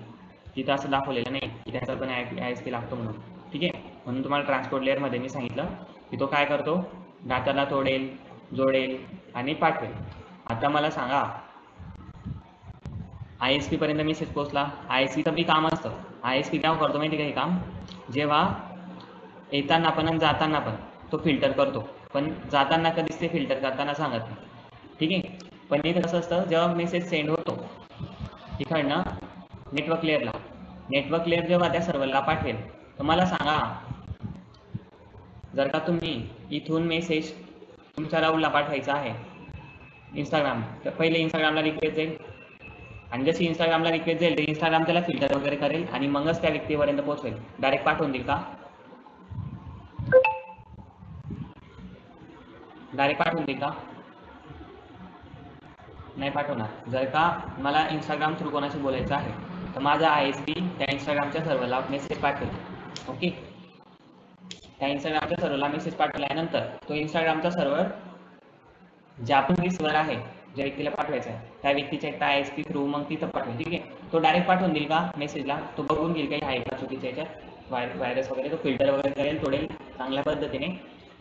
तिथं असं दाखवलेलं नाही की त्याचा पण ISP लागतो म्हणून, ठीक आहे. म्हणून तुम्हाला ट्रान्सपोर्ट लेअरमध्ये मी सांगितलं की तो काय करतो, डाटाला तोडेल, जोडेल आणि पाठवेल. आता मला सांगा ISP पर्यंत मेसेज पोहोचला. ISPचं बी काम असतं. ISP काय करतो माहिती का हे काम, जेव्हा येताना पण आणि जाताना पण तो फिल्टर करतो, पण जाताना कधीच ते फिल्टर करताना सांगत नाही, ठीक आहे. पण इथं कसं असतं, जेव्हा मेसेज सेंड होतो तिकडनं नेटवर्क लेअरला, नेटवर्क लेअर जेव्हा त्या सर्व्हरला पाठवेल, तर मला सांगा जर का तुम्ही इथून मेसेज तुमच्या राहुलला पाठवायचा आहे इंस्टाग्राम, तर पहिले इंस्टाग्रामला रिक्वेस्ट जाईल, आणि जशी इंस्टाग्रामला रिक्वेस्ट जाईल तर इंस्टाग्राम त्याला फिल्टर वगैरे करेल आणि मगच त्या व्यक्तीपर्यंत पोहोचवेल. डायरेक्ट पाठवून देईल का? डायरेक्ट पाठवून देईल का? नाही पाठवणार. जर का मला इंस्टाग्राम थ्रू कोणाशी बोलायचं आहे तर माझा ISP त्या इंस्टाग्रामच्या सर्व्हरला मेसेज पाठवेल, ओके. त्या इंस्टाग्रामच्या सर्व्हरला मेसेज पाठवल्यानंतर तो इंस्टाग्रामचा सर्व्हर ज्या पण रिसीव्हर आहे, ज्या व्यक्तीला पाठवायचं आहे त्या व्यक्तीच्या एक ISP थ्रू मग तिथं पाठवेल, ठीक आहे. तो डायरेक्ट पाठवून देईल का मेसेजला? तो बघून घेईल काही आहे का चुकीच्या याच्यात व्हायरस वगैरे, तो फिल्टर वगैरे करेल, तोडेल चांगल्या पद्धतीने,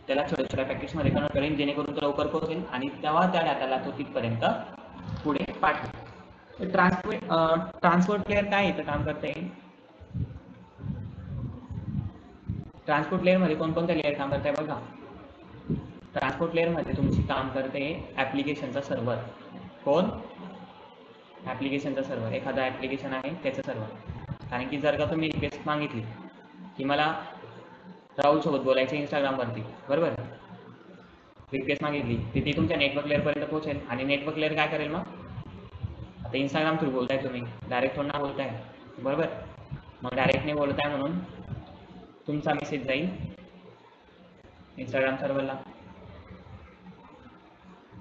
त्याला छोट्या छोट्या पॅकेट्समध्ये कन्वर्ट करेल जेणेकरून तो लवकर पोहोचेल आणि तेव्हा त्या डाटाला तो तिथपर्यंत पुढे पाठवेल. ट्रान्सपोर्ट लेअर काय इथं काम करते? ट्रान्सपोर्ट लेअरमध्ये कोणकोणत्या लेअर काम करते बघा. ट्रान्सपोर्ट लेअरमध्ये तुमची काम करते ॲप्लिकेशनचा सर्व्हर. कोण? ॲप्लिकेशनचा सर्व्हर. एखादा ॲप्लिकेशन आहे त्याचं सर्व्हर. कारण की जर का तुम्ही रिक्वेस्ट मागितली की मला राहुलसोबत बोलायचं इंस्टाग्रामवरती, बरोबर, रिक्वेस्ट मागितली ती तुमच्या नेटवर्क लेअरपर्यंत पोहोचेल आणि नेटवर्क लेअर काय करेल मग? आता इंस्टाग्राम थ्रू बोलताय तुम्ही, डायरेक्ट थोडं ना बोलताय, बरोबर. मग डायरेक्ट नाही बोलताय म्हणून तुमचा मेसेज जाईल इंस्टाग्राम सर्व्हरला,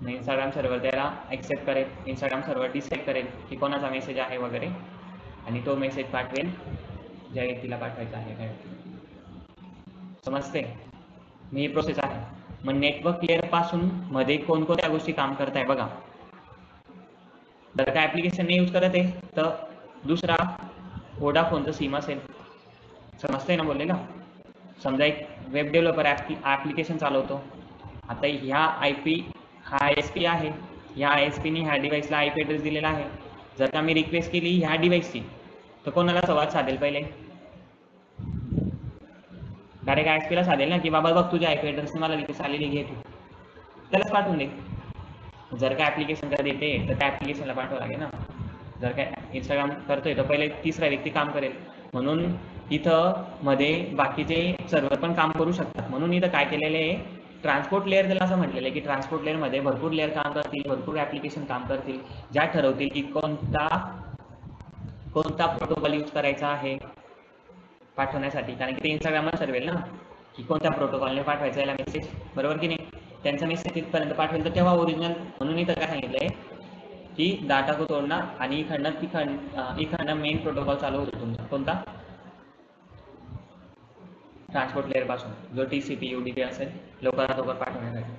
इंस्टाग्राम सर्व्हर त्याला ॲक्सेप्ट करेल, इंस्टाग्राम सर्व्हर डिसाईड करेल की कोणाचा मेसेज आहे वगैरे, आणि तो मेसेज पाठवेल ज्या व्यक्तीला पाठवायचा आहे त्या व्यक्तीला. समजते? मी ही प्रोसेस आहे. मग नेटवर्क लेअर पासून मध्ये कोणकोणत्या गोष्टी काम करताय बघा. जर का ॲप्लिकेशन नाही यूज करत आहे तर दुसरा वोडाफोनचं सिम असेल, समजतंय ना बोललेलं. समजा एक वेब डेव्हलपर ॲप्लिकेशन चालवतो. आता ह्या हा ISP आहे, ह्या ISPने ह्या डिव्हाइसला IP ॲड्रेस दिलेला आहे. जर का मी रिक्वेस्ट केली ह्या डिव्हाइसची तर कोणाला संवाद साधेल? पहिले डायरेक्ट ISPला साधेल ना, की बाबा बघ तुझ्या IP ॲड्रेसने मला रिक्वेस्ट आलेली, घे तू, त्यालाच पाठवून दे. जर का ॲप्लिकेशन का देते तर त्या ॲप्लिकेशनला पाठवावं लागेल ना. जर काय इंस्टाग्राम करतोय तर पहिले तिसरा व्यक्ती काम करेल, म्हणून इथं मध्ये बाकीचे सर्व्हर पण काम करू शकतात. म्हणून इथं काय केलेलं आहे, ट्रान्सपोर्ट लेअर त्याला असं म्हटलेलं आहे की ट्रान्सपोर्ट लेअरमध्ये भरपूर लेअर काम करतील, भरपूर ॲप्लिकेशन काम करतील, ज्या ठरवतील की कोणता प्रोटोकॉल यूज करायचा आहे पाठवण्यासाठी. कारण की ते इंस्टाग्रामला ठरवेल ना की कोणत्या प्रोटोकॉलने पाठवायचा याला मेसेज, बरोबर की नाही. त्यांचा मेसेज तिथपर्यंत पाठवेल तर तेव्हा ओरिजिनल. म्हणून इथं काय सांगितलंय की डाटा को तोडणं आणि इकडनं मेन प्रोटोकॉल चालू होतो तुमचा, कोणता? ट्रान्सपोर्ट लेअर पासून, जो TCP UDP असेल लवकरात लवकर पाठवण्यासाठी.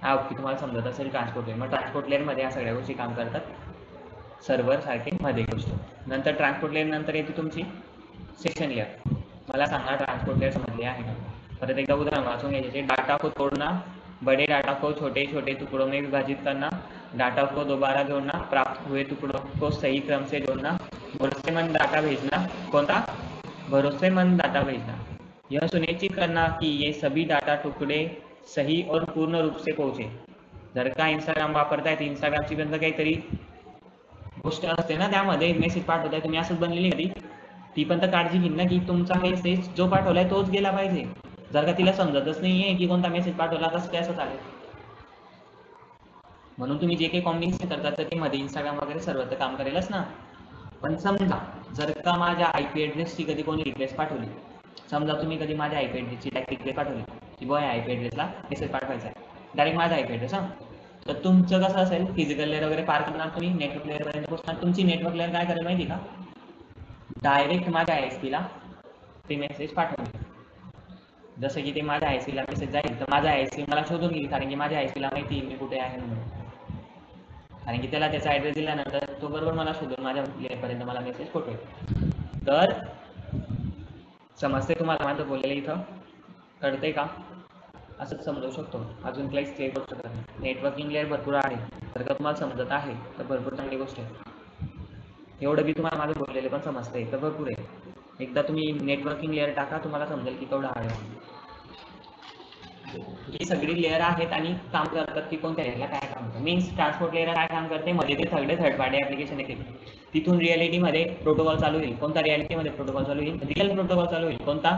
हा ओके, तुम्हाला समजत असेल ट्रान्सपोर्ट लेअर. मग ट्रान्सपोर्ट लेअरमध्ये या सगळ्या गोष्टी काम करतात, सर्व्हर सारखी मध्ये गोष्ट. नंतर ट्रान्सपोर्ट लेअर नंतर येते तुमची सेशन लेअर. मला सांगा ट्रान्सपोर्ट लेअर समजली आहे का? परत एकदा उदाहरण वाचून घ्यायचे. डाटा को तोड़ना, बड़े डाटा को छोटे छोटे टुकड़ों में विभाजित करना, डाटा को दोबारा जोड़ना, प्राप्त हुए टुकड़ों को सही क्रम से जोड़ना, भरोसेमंद डाटा भेजना. कोणता? भरोसेमंद डाटा भेजना. यह सुनिश्चित करना कि ये सभी डाटा टुकड़े सही और पूर्ण रूप से पोहोचे. जर का इंस्टाग्राम वापरताय तर इंस्टाग्रामची पण काहीतरी गोष्ट असते ना, त्यामध्ये मेसेज पाठवताय तुम्ही, असंच बनलेली कधी ती पण तर काळजी घेईन ना की तुमचा मेसेज जो पाठवलाय तोच गेला पाहिजे. जर का तिला समजतच नाहीये की कोणता मेसेज पाठवला तर कसं चालेल. म्हणून तुम्ही जे काही कॉम्बिनेशन करतात तर ते मध्ये इंस्टाग्राम वगैरे सर्व तर काम करेलच ना. पण समजा जर का माझ्या IP ॲड्रेसची कधी कोणी रिक्वेस्ट पाठवली, समजा तुम्ही कधी माझ्या IP ॲड्रेसची रिक्वेस्ट पाठवली की बुवा या IP ॲड्रेसला मेसेज पाठवायचा आहे, डायरेक्ट माझा IP ॲड्रेस, तर तुमचं कसं असेल, फिजिकल लेअर वगैरे पार करणार तुम्ही, नेटवर्क लेअरपर्यंत पोहोचणार. तुमची नेटवर्क लेअर काय करेल माहिती का, डायरेक्ट माझ्या ISPला ते मेसेज पाठवतील. जसं की ते माझ्या ISPला मेसेज जाईल तर माझा ISP मला शोधून घेईल, कारण की माझ्या ISPला माहिती मी कुठे आहे म्हणून. कारण की त्याला त्याचा ॲड्रेस दिल्यानंतर तो बरोबर मला शोधून माझ्या लेअरपर्यंत मला मेसेज पाठवेल. तर समजते तुम्हाला माझं बोललेलं इथं? कळतंय का? असंच समजू शकतो, अजून काहीच क्लिअर करू शकत नाही. नेटवर्किंग लेअर भरपूर आहे, जर का तुम्हाला समजत आहे तर भरपूर चांगली गोष्ट आहे. एवढं बी तुम्हाला माझं बोललेलं पण समजतंय तर भरपूर आहे. एकदा तुम्ही नेटवर्किंग लेअर टाका, तुम्हाला समजेल की केवढं आहे. ही सगळी लेअर आहेत आणि काम करतात की कोणत्या लेअरला काय काम करतं. मीन्स ट्रान्सपोर्ट लेअर काय काम करते, मध्ये ते सगळे थर्ड पार्टी ऍप्लिकेशन येतील, तिथून रिअलिटीमध्ये प्रोटोकॉल चालू होईल. कोणता रिअलिटीमध्ये प्रोटोकॉल चालू होईल? रिअल प्रोटोकॉल चालू होईल. कोणता?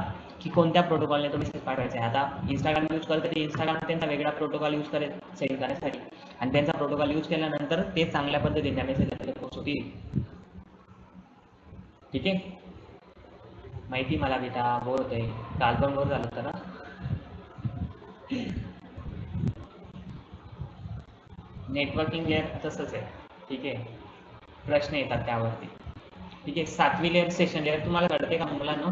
की कोणत्या प्रोटोकॉलने तो मेसेज पाठवायचा आहे. आता इंस्टाग्राम यूज करते, की इंस्टाग्राम त्यांचा वेगळा प्रोटोकॉल यूज करेल सेंड करण्यासाठी, आणि त्यांचा प्रोटोकॉल यूज केल्यानंतर ते चांगल्या पद्धतीने त्या मेसेज पोहोचतील. ठीक आहे, माहिती मला बेटा, बोर होतंय, काल पण बोर झालं होतं ना. नेटवर्किंग लेअर तसंच आहे. ठीक आहे, प्रश्न येतात त्यावरती. ठीक आहे, 7वी लेअर सेशन लेअर तुम्हाला कळते का मुलांना?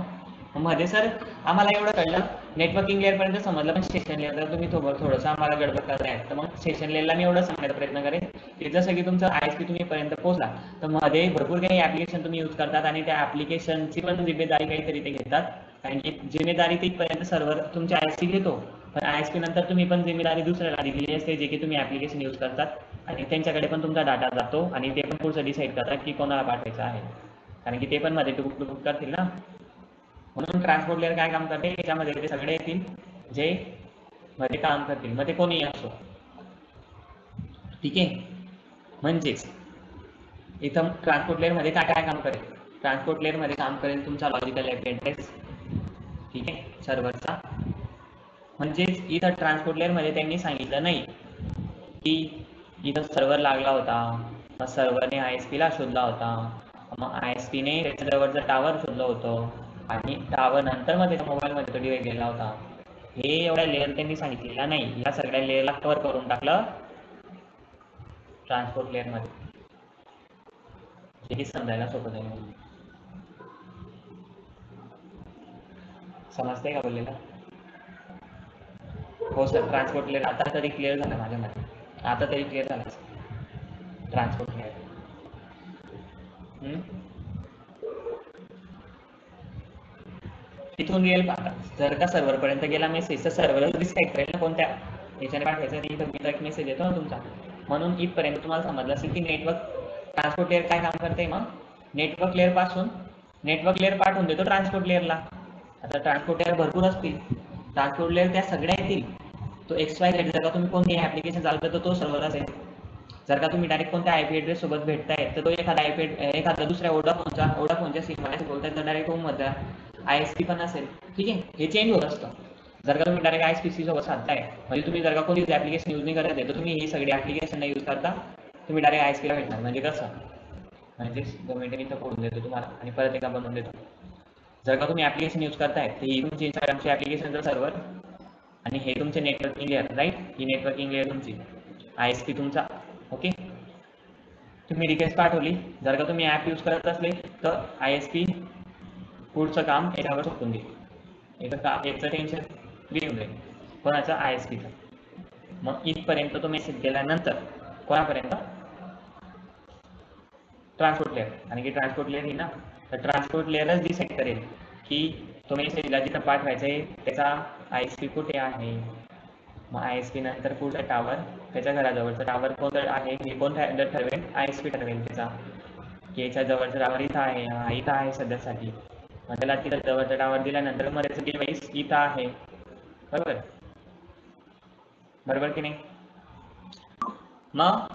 मध्ये सर आम्हाला एवढं कळलं, नेटवर्किंग लेअर पर्यंत समजलं, पण सेशन लेअर जर तुम्ही थोडंसं आम्हाला गडबड करताय, तर मग सेशन लेअरला मी एवढं सांगण्याचा प्रयत्न करेन की जसं की तुमचं ISP तुम्ही पर्यंत पोहोचला, तर मध्ये भरपूर काही ऍप्लिकेशन तुम्ही यूज करतात आणि त्या ऍप्लिकेशनची पण जिम्मेदारी काहीतरी ते घेतात. कारण की जिम्मेदारी तिथपर्यंत सर्व्हर तुमच्या ISP घेतो, पण ISP नंतर तुम्ही पण जिम्मेदारी दुसऱ्याला दिलेली असते, जे की तुम्ही ऍप्लिकेशन यूज करतात आणि त्यांच्याकडे पण तुमचा डाटा जातो आणि ते पण पुढचं डिसाईड करतात की कोणाला पाठवायचं आहे, कारण की ते पण मध्ये टुक करतील ना. म्हणून ट्रान्सपोर्ट लेअर काय काम करते, त्याच्यामध्ये ते सगळे येतील जे मध्ये काम करतील, मग ते कोणीही असो. ठीक आहे, म्हणजेच इथं ट्रान्सपोर्ट लेअर मध्ये काय काय काम करेल? ट्रान्सपोर्ट लेअर मध्ये काम करेल तुमचा लॉजिकल IP ॲड्रेस, ठीक आहे, सर्व्हरचा. म्हणजेच इथं ट्रान्सपोर्ट लेअर मध्ये त्यांनी सांगितलं नाही की इथं सर्व्हर लागला होता, मग सर्व्हरने ISP ला शोधला होता, मग ISP ने त्याच्याजवळचं टावर शोधलं होतं आणि टावर नंतर मध्ये मोबाईलमध्ये तो डिवाइस गेला होता. हे एवढ्या लेअर त्यांनी सांगितलेलं नाही, या सगळ्या लेअरला कव्हर करून टाकलं ट्रान्सपोर्ट लेअर मध्ये, हे समजायला सोपं जाईल. समजते का बोललेलं? हो सर, ट्रान्सपोर्ट लेअर आता तरी क्लिअर झालं माझ्या मध्ये, आता तरी क्लिअर झालं ट्रान्सपोर्ट लेअर. तिथून रिअल जर का सर्व्हर पर्यंत गेला मेसेज, तर सर्व्हरच डिसाईड करेल ना कोणत्या याच्याने पाठवायचा. इथं एक मेसेज येतो ना तुमचा, म्हणून इथपर्यंत तुम्हाला समजलं असेल की नेटवर्क ट्रान्सपोर्ट लेअर काय काम करते. मग नेटवर्क लेअर पासून नेटवर्क लेअर पाठवून देतो ट्रान्सपोर्ट लेअरला. आता ट्रान्सपोर्ट लेअर भरपूर असतील, ट्रान्सपोर्ट लेअर त्या सगळ्या येतील. तो XYZ जर का तुम्ही कोणती ऍप्लिकेशन चालवता तर तो सर्व्हर असेल. जर का तुम्ही डायरेक्ट कोणत्या IP ॲड्रेस सोबत भेटताय, तर तो एखादा दुसऱ्या ओडाफोनच्या सिममध्ये बोलताय, तर डायरेक्ट होममध्ये ISP पण असेल. ठीक आहे, हे चेंज होत असतं. जर का तुम्ही डायरेक्ट ISP सोबत साधताय, म्हणजे तुम्ही जर का कोणतीच ऍप्लिकेशन यूज नाही करत आहे, तर तुम्ही ही सगळी ऍप्लिकेशन यूज करता, तुम्ही डायरेक्ट ISP ला भेटणार. म्हणजे कसं, म्हणजे गव्हर्नमेंट इथं फोडून देतो तुम्हाला आणि परत एकदा बनवून देतो. जर का तुम्ही ऍप्लिकेशन यूज करताय, तर ही तुमची इंस्टाग्रामची ऍप्लिकेशनचं सर्व्हर आणि हे तुमचे नेटवर्किंग लेअर, राईट. ही नेटवर्किंग लेअर तुमची, ISP तुमचा. ओके, तुम्ही रिक्वेस्ट पाठवली, जर का तुम्ही ॲप यूज करत असले तर ISP पुढचं काम याच्यावर सोपून देईल. याचं टेन्शन फ्री होऊन जाईल. कोणाचं? ISPचं. मग इथपर्यंत तो मेसेज गेल्यानंतर कोणापर्यंत? Transport layer. आणि की ट्रान्सपोर्ट लेअर ही ना, तर ट्रान्सपोर्ट लेअरच डिसाईड करेल की तो मेसेजला जिथं पाठवायचा आहे त्याचा ISP कुठे आहे. मग ISP नंतर पुढचा टावर, त्याच्या घराजवळचा टावर कोणतं आहे हे कोण ठरवेल? ISP ठरवेल त्याचा, की याच्या जवळचा टावर इथं आहे, हा इथं आहे सध्यासाठी. मग त्याला तिथं जवळचा टावर दिल्यानंतर मग त्याचं डिव्हाइस इथं आहे. बरोबर बरोबर की नाही? मग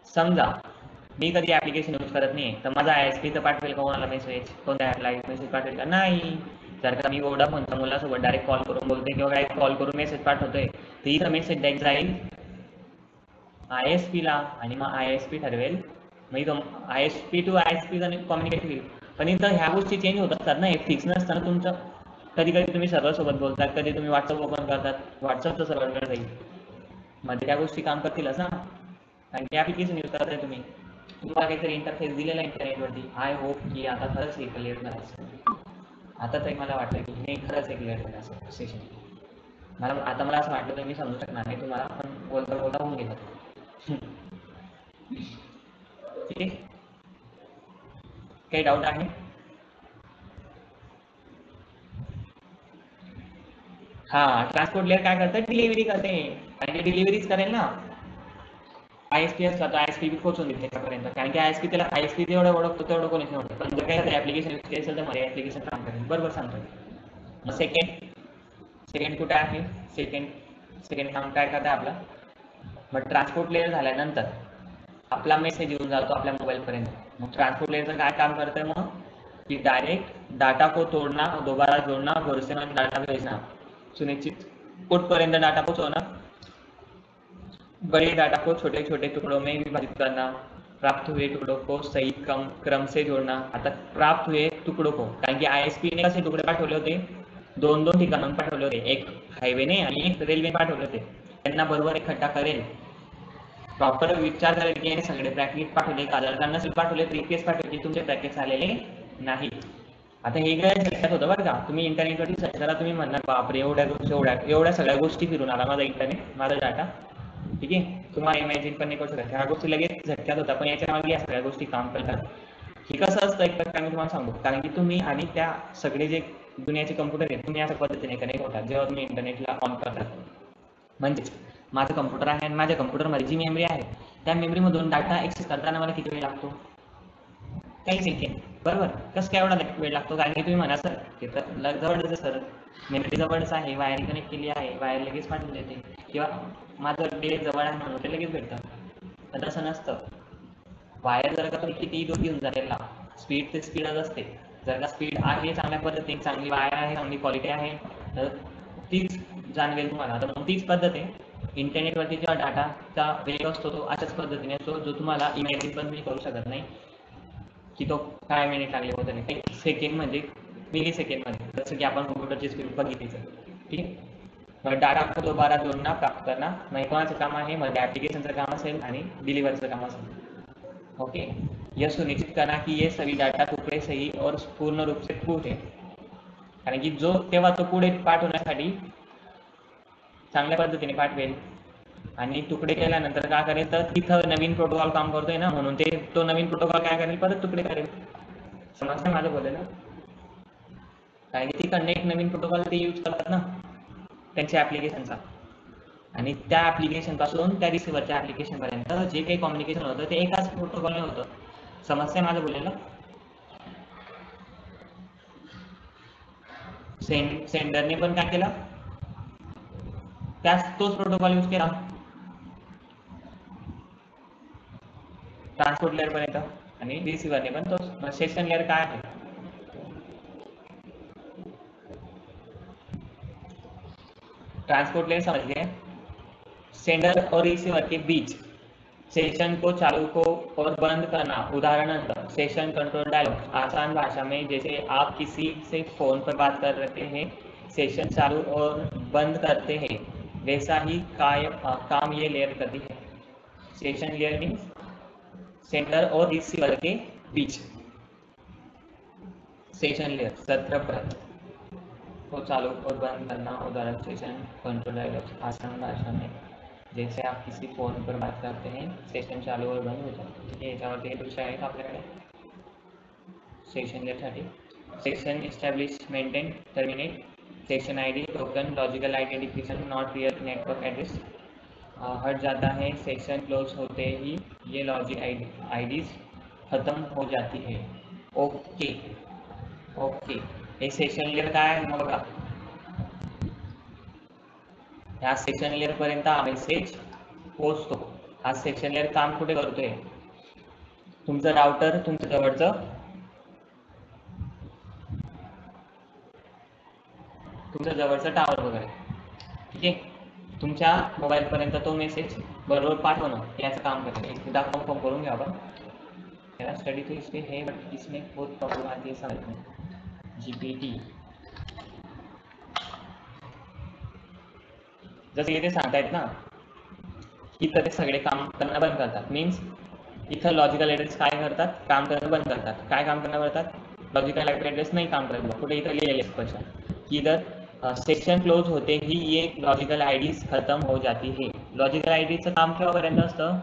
समजा मी कधी ऍप्लिकेशन यूज करत नाही, तर माझा ISP तर पाठवेल का कोणाला मेसेज? कोणत्या ॲपला मेसेज पाठवेल का? नाही. जर का मी वोडाफोनच्या मुलासोबत डायरेक्ट कॉल करून बोलते किंवा डायरेक्ट कॉल करून मेसेज पाठवतोय, तर इथं मेसेज डायरेक्ट जाईल ISP ला आणि मग ISP ठरवेल. मग इथं ISP टू ISP कम्युनिकेट होईल. पण इथं ह्या गोष्टी चेंज होत असतात ना, हे फिक्स नसतं ना तुमचं. कधी कधी तुम्ही सर्व्हर सोबत बोलतात, कधी तुम्ही व्हॉट्सअप ओपन करतात, व्हॉट्सअपचं सर्व्हरकडे जाईल. मध्ये त्या गोष्टी काम करतीलच ना, कारण की ऍप्लिकेशन यूज करताय तुम्ही. तुम्हाला काहीतरी इंटरफेस दिलेला इंटरनेटवरती. आय होप की आता खरंच हे क्लिअर झालं असेल. आता तरी मला वाटलं की हे खरंच हे क्लिअर झालं असेल सेशन. मला असं वाटलं तर मी समजू शकणार नाही तुम्हाला, पण बोलता बोलता होऊन गेलं. ठीक आहे, काही डाऊट आहे? ट्रान्सपोर्ट लेअर काय करतं, डिलिव्हरी करते आणि डिलिव्हरीच करेल ना. ISP असला तर ISP बी पोहोचून देईल त्याच्यापर्यंत, कारण की ISP त्याला ISP जेवढं ओळखतो तेवढं कोणीच नाही ओळखत. पण जर काही ऍप्लिकेशन यूज केली असेल तर माझे ऍप्लिकेशन काम करेल. बरोबर सांगतो. सेकंड कुठे आहे, सेकंड काम काय करतं आपला. मग ट्रान्सपोर्ट लेअर झाल्यानंतर आपला मेसेज येऊन जातो आपल्या मोबाईलपर्यंत. मग ट्रान्सपोर्ट लेअरचं काय काम करतं मग, कि डायरेक्ट डाटा को तोड़ना, दोबारा जोड़ना, भरोसेमंद डाटा भेजना, सुनिश्चित कुठपर्यंत डाटा पोहोचवना, बड़े डाटा को छोटे छोटे टुकड़ों में विभाजित करना, प्राप्त हुए टुकड़ों को सही क्रम से जोड़ना. आता प्राप्त हुए टुकड़ों को, कारण की ISP ने कसे तुकडे पाठवले होते, दोन ठिकाणून पाठवले होते, एक हायवेने आणि एक रेल्वे पाठवले होते. त्यांना बरोबर इकट्ठा करेल, प्रॉपर विचार करेल की याने सगळे ब्रॅकेट पाठवले का, जर त्यांना पाठवले तर इतकेच पाठवले की तुमचे ब्रॅकेट्स आलेले नाही. आता हे काय झटक्यात होतं बरं का. तुम्ही इंटरनेटवरती सर्च करा, तुम्ही म्हणणार बापरे एवढ्या सगळ्या गोष्टी फिरून आला माझा इंटरनेट, माझा डाटा. ठीक आहे, तुम्हाला इमॅजिन पण नाही करू शकत. ह्या गोष्टी लगेच झटक्यात होतात, पण याच्या मागे या सगळ्या गोष्टी काम करतात. हे कसं असतं एक प्रकारे मी तुम्हाला सांगू, कारण की तुम्ही आणि त्या सगळे जे दुनियाचे कम्प्युटर आहेत तुम्ही अशा पद्धतीने कनेक्ट होतात जेव्हा तुम्ही इंटरनेटला ऑन करतात. म्हणजेच माझं कम्प्युटर आहे आणि माझ्या कम्प्युटरमध्ये जी मेमरी आहे त्या मेमरीमधून डाटा ऍक्सेस करताना मला किती वेळ लागतो, काही सेकंड. बरोबर. कसं काय एवढा वेळ लागतो, कारण की तुम्ही म्हणा सर ते तर जवळच सर, मेमरी जवळच आहे, वायर कनेक्ट केली आहे, वायर लगेच पाठवून देते, किंवा माझं डे जवळ आहे म्हणून ते लगेच भेटतं. तर तसं नसतं. वायर जर का तुम्ही कितीही दूर घेऊन जाईल ना, स्पीड ते स्पीडच असते. जर का स्पीड आहे चांगल्या पद्धतीने, चांगली वायर आहे, चांगली क्वालिटी आहे, तर तीच जाणवेल तुम्हाला. तर मग तीच पद्धत आहे इंटरनेटवरती जेव्हा डाटाचा वेग असतो तो अशाच पद्धतीने असतो, जो तुम्हाला इमॅजिन पण मी करू शकत नाही की तो काय मिनिट लागले होते नाही, काही सेकंड म्हणजे मिली सेकंडमध्ये, जसं की आपण कम्प्युटरची स्पीड बघितलीच आहे. ठीक आहे. मग डाटा को दोबारा जोडणं, प्राप्त करना, मग कोणाचं काम आहे, मध्ये ॲप्लिकेशनचं काम असेल आणि डिलिव्हरचं काम असेल. ओके. यह सुनिश्चित करना की ये सभी डाटा टुकड़े सही और पूर्ण रूप से पहुंचे, कारण की जो तेव्हा तो पुढे पाठवण्यासाठी चांगल्या पद्धतीने पाठवेल आणि तुकडे केल्यानंतर काय करेल, तर तिथं नवीन प्रोटोकॉल काम करतोय ना, म्हणून ते तो नवीन प्रोटोकॉल काय करेल, परत तुकडे करेल. समजतं माझं बोलले ना, कारण की तिकडनं एक नवीन प्रोटोकॉल ते यूज करतात ना त्यांच्या ऍप्लिकेशनचा, आणि त्या ऍप्लिकेशन पासून त्या रिसिव्हरच्या ऍप्लिकेशन पर्यंत जे काही कम्युनिकेशन होतं ते एकाच प्रोटोकॉलने होतं. समजतंय माझं बोललेलं. सेंडरने पण काय केलं, तोच प्रोटोकॉल यूज केला ट्रान्सपोर्ट लेअर पर्यंत, आणि रिसिव्हरने पण तोच. सेशन लेअर काय आहे, ट्रांसपोर्ट लेयर समझ गए, सेंडर और रिसीवर के बीच सेशन को चालू को और बंद करना. उदाहरण सेशन कंट्रोल डायलॉग. आसान भाषा में जैसे आप किसी से फोन पर बात कर रहे हैं, सेशन चालू और बंद करते हैं, वैसा ही काम ये लेयर करती है. सेशन लेयर मीन्स सेंडर और रिसीवर के बीच सेशन लेयर, सत्र पर को चालू और बंद करना. उदाहरण सेशन कंट्रोल डायलॉग. आसान भाषा में जैसे आप किसी फोन पर बात करते हैं, सेशन चालू और बंद हो जाते. ठीक आहे, याच्यावरती हे दृश्य आहेत आपल्याकडे सेशन लेअरसाठी. Session establish, maintain, terminate, session ID, token, logical identification, not real network address. हट जाता है सेशन क्लोज होते ही ये लॉजिक आईडीज खत्म हो जाती है. Okay okay. हे सेशन लेअर काय आहे मग बघा, ह्या सेक्शन लेअर पर्यंत हा मेसेज पोहोचतो. हा सेक्शन लेअर काम कुठे करतोय, तुमचं राउटर तुमच्या जवळचं टावर वगैरे. ठीक आहे, तुमच्या मोबाईल पर्यंत तो मेसेज बरोबर पाठवणं याचं काम करते. एकदा कन्फर्म करून घ्या आपण. मेरा स्टडी तो इसमें है, बट इसमें बहुत प्रॉब्लम आती है समझ में. GPT जसं इथे सांगतायत ना, इथं ते सगळे काम करणं बंद करतात. मीन्स इथं लॉजिकल ॲड्रेस काय करतात, काम करणं बंद करतात. काय काम करणं करतात, लॉजिकल ॲड्रेस नाही काम करत. कुठे इथं लिहिलेले स्पष्ट की जर सेक्शन क्लोज होते ही ये लॉजिकल आयडीज खत्म हो जाती है. लॉजिकल आयडीचं काम केव्हापर्यंत असतं,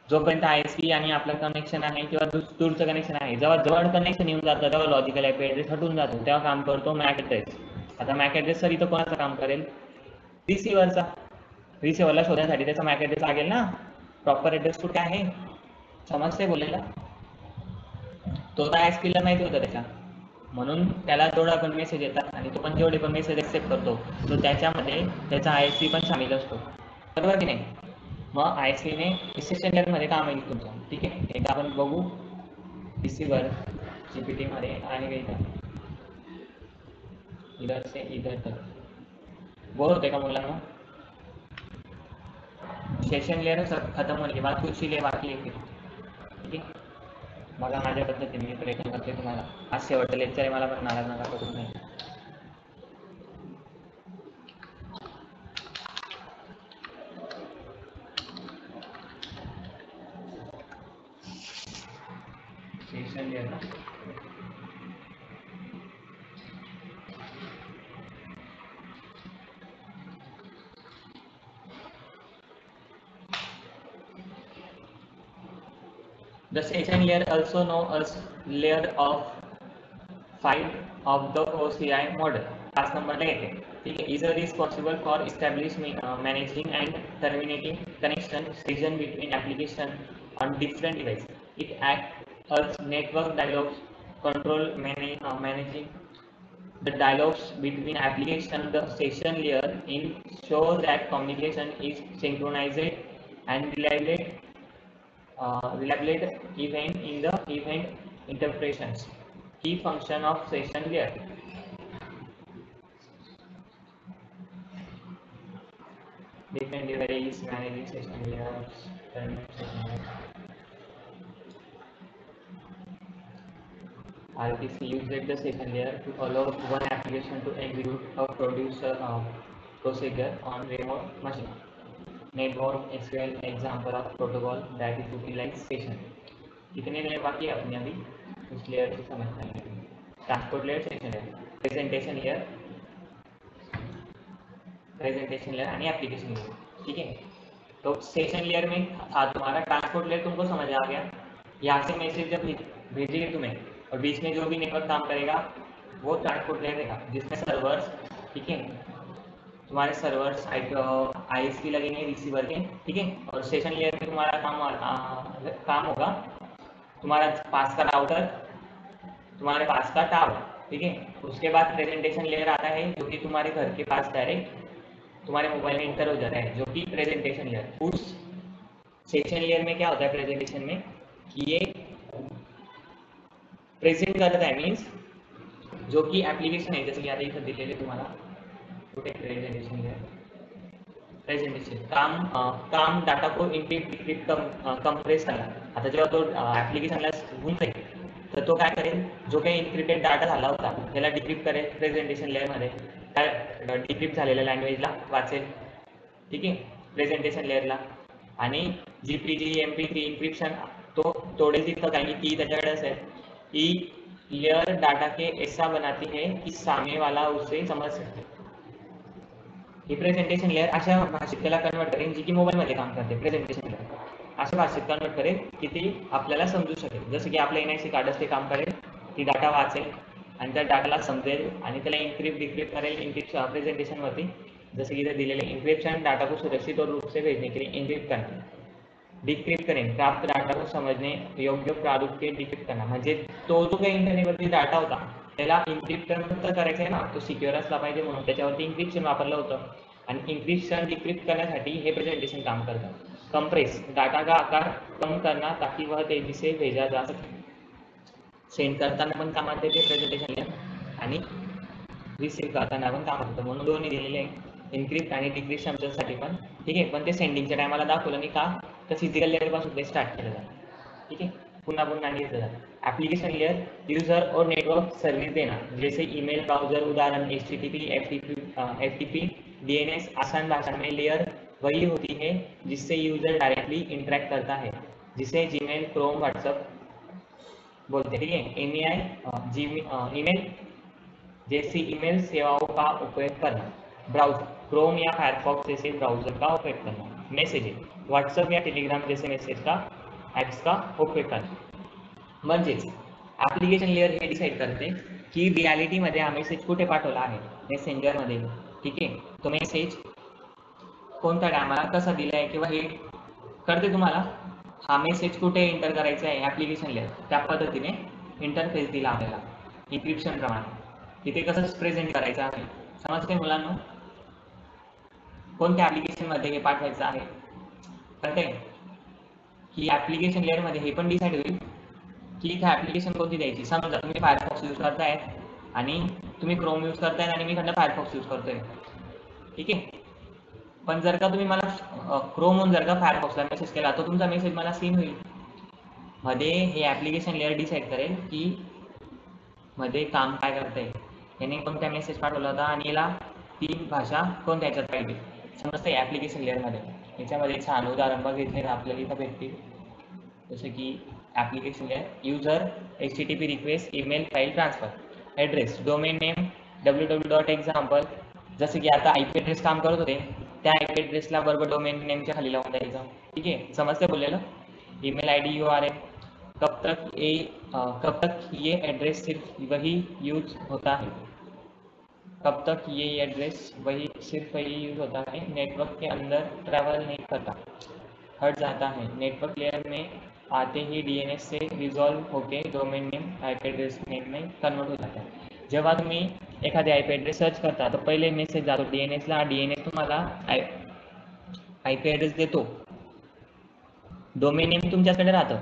जोपर्यंत ISP आणि आपलं कनेक्शन आहे किंवा दूरचं कनेक्शन आहे. जेव्हा जवळ कनेक्शन येऊन जातं तेव्हा लॉजिकल ॲड्रेस हटून जातो, तेव्हा काम करतो मॅक ॲड्रेस. आता मॅक ॲड्रेस सर इथं कोणाचं काम करेल? रिसिव्हरचा. रिसिव्हरला शोधण्यासाठी त्याचा मॅक ॲड्रेस लागेल ना. प्रॉपर ॲड्रेस कुठे आहे समजते बोलायला? तो तर ISP ला माहिती होतं त्याच्या, म्हणून त्याला जेवढा पण मेसेज येतात आणि तो पण जेवढे पण मेसेज एक्सेप्ट करतो तो त्याच्यामध्ये त्याचा ISP पण सामील असतो, बरोबर की नाही? मग ISP ने सेशन लेअरमध्ये काम येईल तुमचं. ठीक आहे, एकदा आपण बघू रिसिव्हर GPT मध्ये आणि काही इधर से इधर तक. बोर होते का मुलांना? सेशन लेअर खतम होने के बाद कुछ ही लेअर बाकी आहे. ठीक आहे, बघा माझ्या पद्धतीने मी प्रयत्न करते तुम्हाला. आज शेवटचं लेक्चर आहे, मला पण नाराज नका करू नाही. Session layer The session layer, also known as layer of 5 of the OCI model, class number लेते हैं. ठीक है, is responsible for establishing, managing and terminating connection region between application on different devices. It acts as network dialogues, control managing the dialogues between application. The session layer ensures that communication is synchronized and reliable event in the event interpretations. Key function of session layer. Different devices managing session layers. RPC uses the session layer to allow one application to execute or produce a procedure on remote machine. Network SQL example of protocol that is utilize session. कितने layer बाकी है अपने अभी उस layer को समझना है. Transport layer, session layer, presentation layer, आणि application layer. ठीक है, तो सेशन लेयर में तुम्हारा ट्रांसपोर्ट लेयर तुमको समझ आ गया. यहाँ से मैसेज जब भेजेंगे तुम्हें और बीच में जो भी नेटवर्क काम करेगा वो ट्रांसपोर्ट लेयर देगा, जिसमें सर्वर्स, ठीक है, तुम्हारे सर्वर्स ISP लगेंगे रिसीवर के. ठीक है, और सेशन लेयर में तुम्हारा काम होगा तुम्हारा पास का राउटर, तुम्हारे पास का टावर. ठीक है, उसके बाद प्रेजेंटेशन लेयर आता है जो कि तुम्हारे घर के पास डायरेक्ट तुम्हारे मोबाइल में इंटर हो जाता है, जो कि प्रेजेंटेशन लेयर. उस सेशन लेयर में क्या होता है प्रेजेंटेशन में कि ये प्रेजेंट करता है, मीन्स जो कि एप्लीकेशन है, जैसे आता इथं दिलेले तुम्हाला कुठे प्रेजेंटेशन लेयर. प्रेजेंटेशन काम डाटा को इनक्रिप्ट कंप्रेस करा. आता जेव्हा तो ॲप्लिकेशनला होऊन जाईल तर तो काय करेल, जो काही इनक्रिप्टेड डाटा झाला होता त्याला डिक्रिप्ट करेल प्रेझेंटेशन लेअरमध्ये. काय डिक्रिप्ट झालेल्या लँग्वेजला वाचेल. ठीक आहे, प्रेझेंटेशन लेअरला. आणि GPG MP3 इन्क्रिप्शन तो तोडेल तिथं, काही की त्याच्याकडे असेल. ही लेयर डाटा के ऐसा बनाती है कि सामने वाला उसे समझ सके. ही प्रेझेंटेशन लेअर अशा भाषेत त्याला कन्वर्ट करेल जी की मोबाईलमध्ये काम करते. प्रेझेंटेशन लेअर अशा भाषेत कन्वर्ट करेल की ती आपल्याला समजू शकेल. जसं की आपलं NIC कार्डच ते काम करेल, ती डाटा वाचेल आणि त्या डाटाला समजेल आणि त्याला इनक्रिप्ट डिक्रिप्ट करेल प्रेझेंटेशनवरती. जसं की इथं दिलेले इन्क्रिप्शन डाटा को सुरक्षित और रूप से भेजने के लिए इनक्रिप्ट करना. डिक्रिप्ट करेन प्राप्त डाटा को समजणे योग्य प्रारूप के डिक्रिप्ट करना. म्हणजे तो जो काही इंटरनेटवरती डाटा होता त्याला इन्क्रिप्ट करायचं आहे ना, तो सिक्युअर असला पाहिजे म्हणून त्याच्यावरती इन्क्रिप्शन वापरलं होतं. आणि इन्क्रिप्शन डिक्रिप्ट करण्यासाठी हे प्रेझेंटेशन काम करतं. कंप्रेस डाटा का आकार कम करना ताकि वह तेजी से भेजा जा सके. सेंड करताना पण कामात येते प्रेझेंटेशन लेअर आणि रिसीव्ह करताना पण कामात येतं, म्हणून दोन्ही दिलेले आहे इन्क्रिप्ट आणि डिक्रिप्शनसाठी पण. ठीक आहे, पण ते सेंडिंगच्या टायमाला दाखवलं नाही का, तर फिजिकल लेअरपासून ते स्टार्ट केलं जातं. ठीक आहे, पुन्हा आणि येतं जातं. ॲप्लिकेशन लेयर यूजर और नेटवर्क सर्विस देना, जैसे ईमेल, ब्राउजर. उदाहरण HTTP, FTP, DNS. आसान भाषा में लेयर वही होती है जिससे यूजर डायरेक्टली इंटरेक्ट करता है, जिसे जीमेल, क्रोम, व्हाट्सएप बोलते हैं. ठीक है, ईमेल जैसी ईमेल सेवाओं का उपयोग करना. ब्राउजर, क्रोम या फायरफॉक्स जैसे ब्राउजर का उपयोग करना. मैसेजेस, व्हाट्सएप या टेलीग्राम जैसे मैसेज का ॲप्स का उपयोग करना. म्हणजेच ॲप्लिकेशन लेयर हे डिसाईड करते की रियालिटी मध्ये हा मेसेज कुठे पाठवला आहे, मेसेंजर मध्ये, ठीक आहे. तो मेसेज कोणत्या टायमाला कसा दिलाय किंवा हे कळते तुम्हाला. हा मेसेज कुठे एंटर करायचा आहे ऍप्लिकेशन लेअर, त्या पद्धतीने इंटरफेस दिला आपल्याला इन्क्रिप्शन प्रमाणे, तिथे कसं प्रेझेंट करायचं आहे. समजते मुलांना कोणत्या ऍप्लिकेशन मध्ये हे पाठवायचं आहे, कळते की ऍप्लिकेशन लेअर मध्ये हे पण डिसाईड होईल की इथे ऍप्लिकेशन कोणती द्यायची. समजा तुम्ही फायरफॉक्स यूज करताय आणि तुम्ही क्रोम यूज करताय आणि मी खंड फायरफॉक्स यूज करतोय, ठीक आहे. पण जर का तुम्ही मला क्रोमहून जर का फायरफॉक्सला मेसेज केला तर तुमचा मेसेज मला सीन होईल. मध्ये हे ऍप्लिकेशन लेअर डिसाईड करेल की मध्ये काम काय करतंय, याने कोणत्या मेसेज पाठवला होता आणि याला ती भाषा कोणत्या ह्याच्यात पाहिजे, समजतं ऍप्लिकेशन लेअरमध्ये. याच्यामध्ये छान उदाहरण बघितले आपल्याला इथं भेटतील, जसं की application layer, user, HTTP request, email, file transfer, address, domain name www.example. जसं की आता IP ॲड्रेस काम करत होते, त्या IP ॲड्रेसला बरोबर डोमेन नेमच्या खाली लावून द्यायचं, ठीक आहे. समजते बोललेलं. ईमेल ID URL, कब तक ये एड्रेस सिर्फ वही यूज होता है, कब तक ये एड्रेस सिर्फ वही यूज होता है, नेटवर्क के अंदर ट्रैवल नहीं करता, हट जाता है, नेटवर्क लेयर में आते ही DNS से रिजॉल्व होके domain name IP address name में कन्वर्ट हो जाता है. जेव्हा तुम्ही एखादे IP ॲड्रेस सर्च करता तर पहिले मेसेज जातो DNS ला, DNS तुम्हाला IP ॲड्रेस देतो, डोमेन नेम तुमच्याकडे राहतं,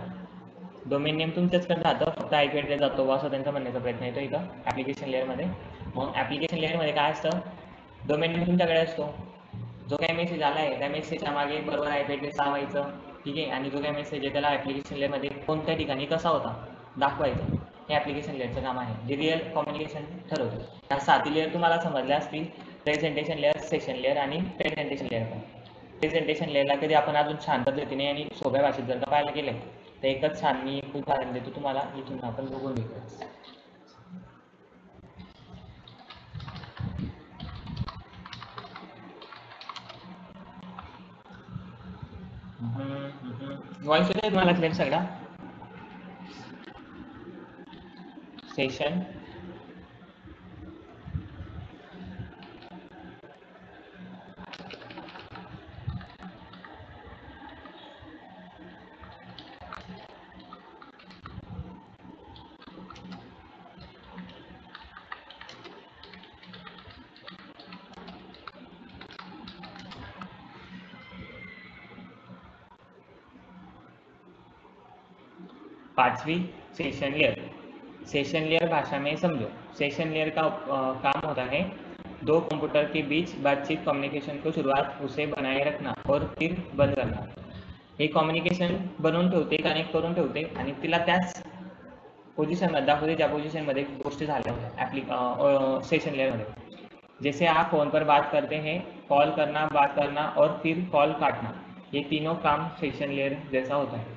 डोमेन नेम तुमच्याचकडे राहतं, फक्त IP ॲड्रेस जातो, असं त्यांचा म्हणण्याचा प्रयत्न येतो इथं ऍप्लिकेशन लेअरमध्ये. मग ऍप्लिकेशन लेअरमध्ये काय असतं, डोमेन नेम तुमच्याकडे असतो, जो काही मेसेज आला आहे त्या मेसेजच्या मागे बरोबर IP ॲड्रेस लावायचं, ठीक आहे. आणि जो काही मेसेज आहे त्याला ऍप्लिकेशन लेअरमध्ये कोणत्या ठिकाणी कसा होता दाखवायचं, हे ऍप्लिकेशन लेअरचं काम आहे, जे रिअल कम्युनिकेशन ठरवतं. त्या 7 लेअर तुम्हाला समजल्या असतील, प्रेझेंटेशन लेअर, सेशन लेअर आणि प्रेझेंटेशन लेअर. पण प्रेझेंटेशन लेअरला कधी आपण अजून छान पद्धतीने आणि सोप्या भाषेत जर का पाहायला गेले तर एकच छान मी एक उदाहरण देतो तुम्हाला, इथून आपण बघून घेऊ. वॉइस येतोय तुम्हाला क्लिअर सगळा. सेशन, पांचवी सेशन लेयर. सेशन लेयर भाषा में समझो. सेशन लेयर का काम होता है दो कंप्यूटर के बीच बातचीत कम्युनिकेशन को शुरुआत उसे बनाए रखना और फिर बंद करना. हे कम्युनिकेशन बनवून ठेवते, कनेक्ट करून ठेवते आणि तिला त्याच पोझिशनमध्ये दाखवते ज्या पोझिशनमध्ये गोष्टी झाल्या होत्या सेशन लेयरमध्ये. जैसे आप फोन पर बात करते हैं, कॉल करना, बात करना और फिर कॉल काटना, ये तीनों काम सेशन लेयर जैसा होता है.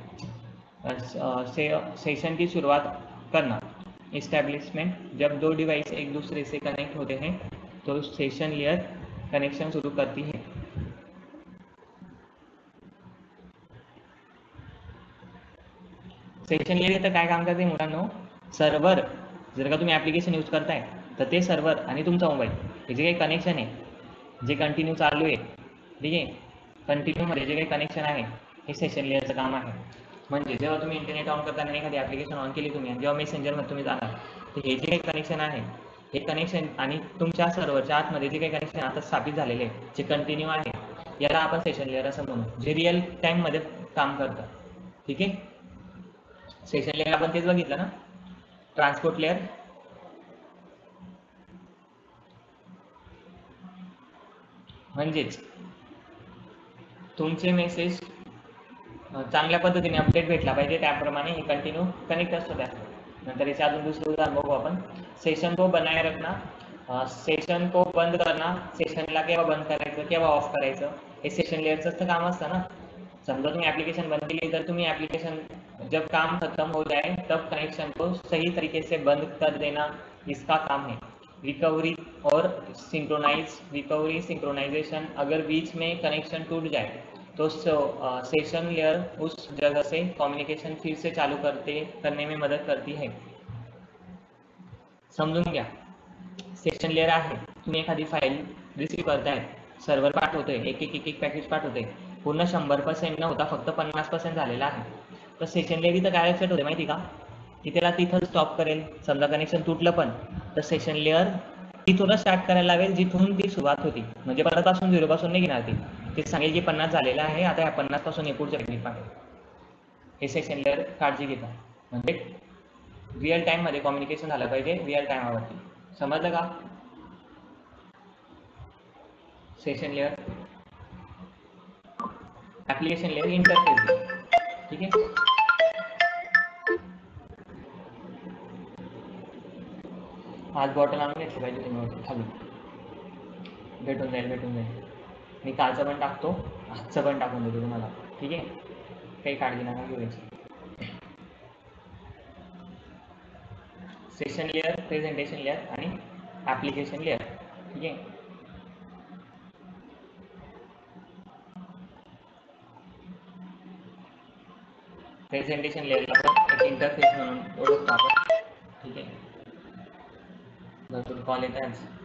सेशन की शुरुआत करना, इस्टेब्लिशमेंट, जब दो डिवाइस एक दूसरे से कनेक्ट होते हैं तो सेशन लेयर कनेक्शन शुरू करती है. सेशन लेयर इथं काय काम करते मुलांनो, सर्व्हर जर का तुम्ही ऍप्लिकेशन यूज करताय तर ते सर्व्हर आणि तुमचा मोबाईल हे जे काही कनेक्शन आहे, जे कंटिन्यू चालू आहे, ठीक आहे, कंटिन्यू मध्ये जे काही कनेक्शन आहे हे सेशन लेयरचं काम आहे. म्हणजे जेव्हा तुम्ही इंटरनेट ऑन करताना एखादी ऍप्लिकेशन ऑन केली तुम्ही आणि जेव्हा मेसेंजरमध्ये तुम्ही जाणार तर हे जे काही कनेक्शन आहे हे कनेक्शन आणि तुमच्या सर्व्हरच्या आतमध्ये जे काही कनेक्शन आता स्थापित झालेले आहे जे कंटिन्यू आहे याला आपण सेशन लेयर असं म्हणू, जे रिअल टाइम मध्ये काम करतं, ठीक आहे. सेशन लेयर आपण तेच बघितलं ना, ट्रान्सपोर्ट लेयर, म्हणजेच तुमचे मेसेज चांगल्या पद्धतीने अपडेट भेटला पाहिजे त्याप्रमाणे हे कंटिन्यू कनेक्ट असतो. त्या नंतर याचे अजून दुसरं उदाहरण बघू आपण. सेशन को बनाए रखना, सेशन को बंद करना, सेशनला केव्हा बंद करायचं केव्हा ऑफ करायचं हे सेशन लेयरचं काम असतं ना. समजा तुम्ही एप्लीकेशन बंद केली तर तुम्ही एप्लीकेशन जब काम खत्म हो जाए तब कनेक्शन को सही तरीके से बंद कर देना इसका काम है. रिकवरी और सिंक्रोनाइजेशन, अगर बीच में कनेक्शन टूट जाए तो सेशन लेयर उस जगह से कम्युनिकेशन फिर से चालू करने में मदद करती है. समजून घ्या. सेशन लेअर आहे, तुम्ही एखादी फाईल रिसीव्ह करताय, सर्व्हर पाठवतोय, एक पॅकेज पाठवतोय, पूर्ण 100% न होता फक्त 50% झालेला आहे. तर सेशन लेअर इथं काय सेट होते माहिती का, की त्याला तिथं स्टॉप करेल. समजा कनेक्शन तुटलं पण, तर सेशन लेअर तिथूनच स्टार्ट करायला लावेल जिथून ती सुरुवात होती. म्हणजे परत पासून 0 पासून नाही घेणार ती सांगेल की 50 झालेला आहे, आता या 50 पासून हे पुढच्या पॅकेज पाठवेल. हे सेशन लेअर काळजी घेतात. म्हणजे रिअल टाइम मध्ये कम्युनिकेशन झालं पाहिजे, रिअल टाइमावरती. समजलं का? Session layer, application layer, interface. ठीक आहे. आज बॉटल आणून घेतली पाहिजे तुम्ही खाली, भेटून जाईल. मी कालचं पण टाकतो, आजचं पण टाकून देतो तुम्हाला. ठीक आहे, काही काळजी नका घ्यायची. सेशन लेअर, प्रेझेंटेशन लेअर आणि ऍप्लिकेशन लेअर. ठीक आहे. प्रेझेंटेशन लेअरला पण एक इंटरफेस म्हणून ओळखतो आपण. ठीक आहे. भरपूर कॉल येत आहे.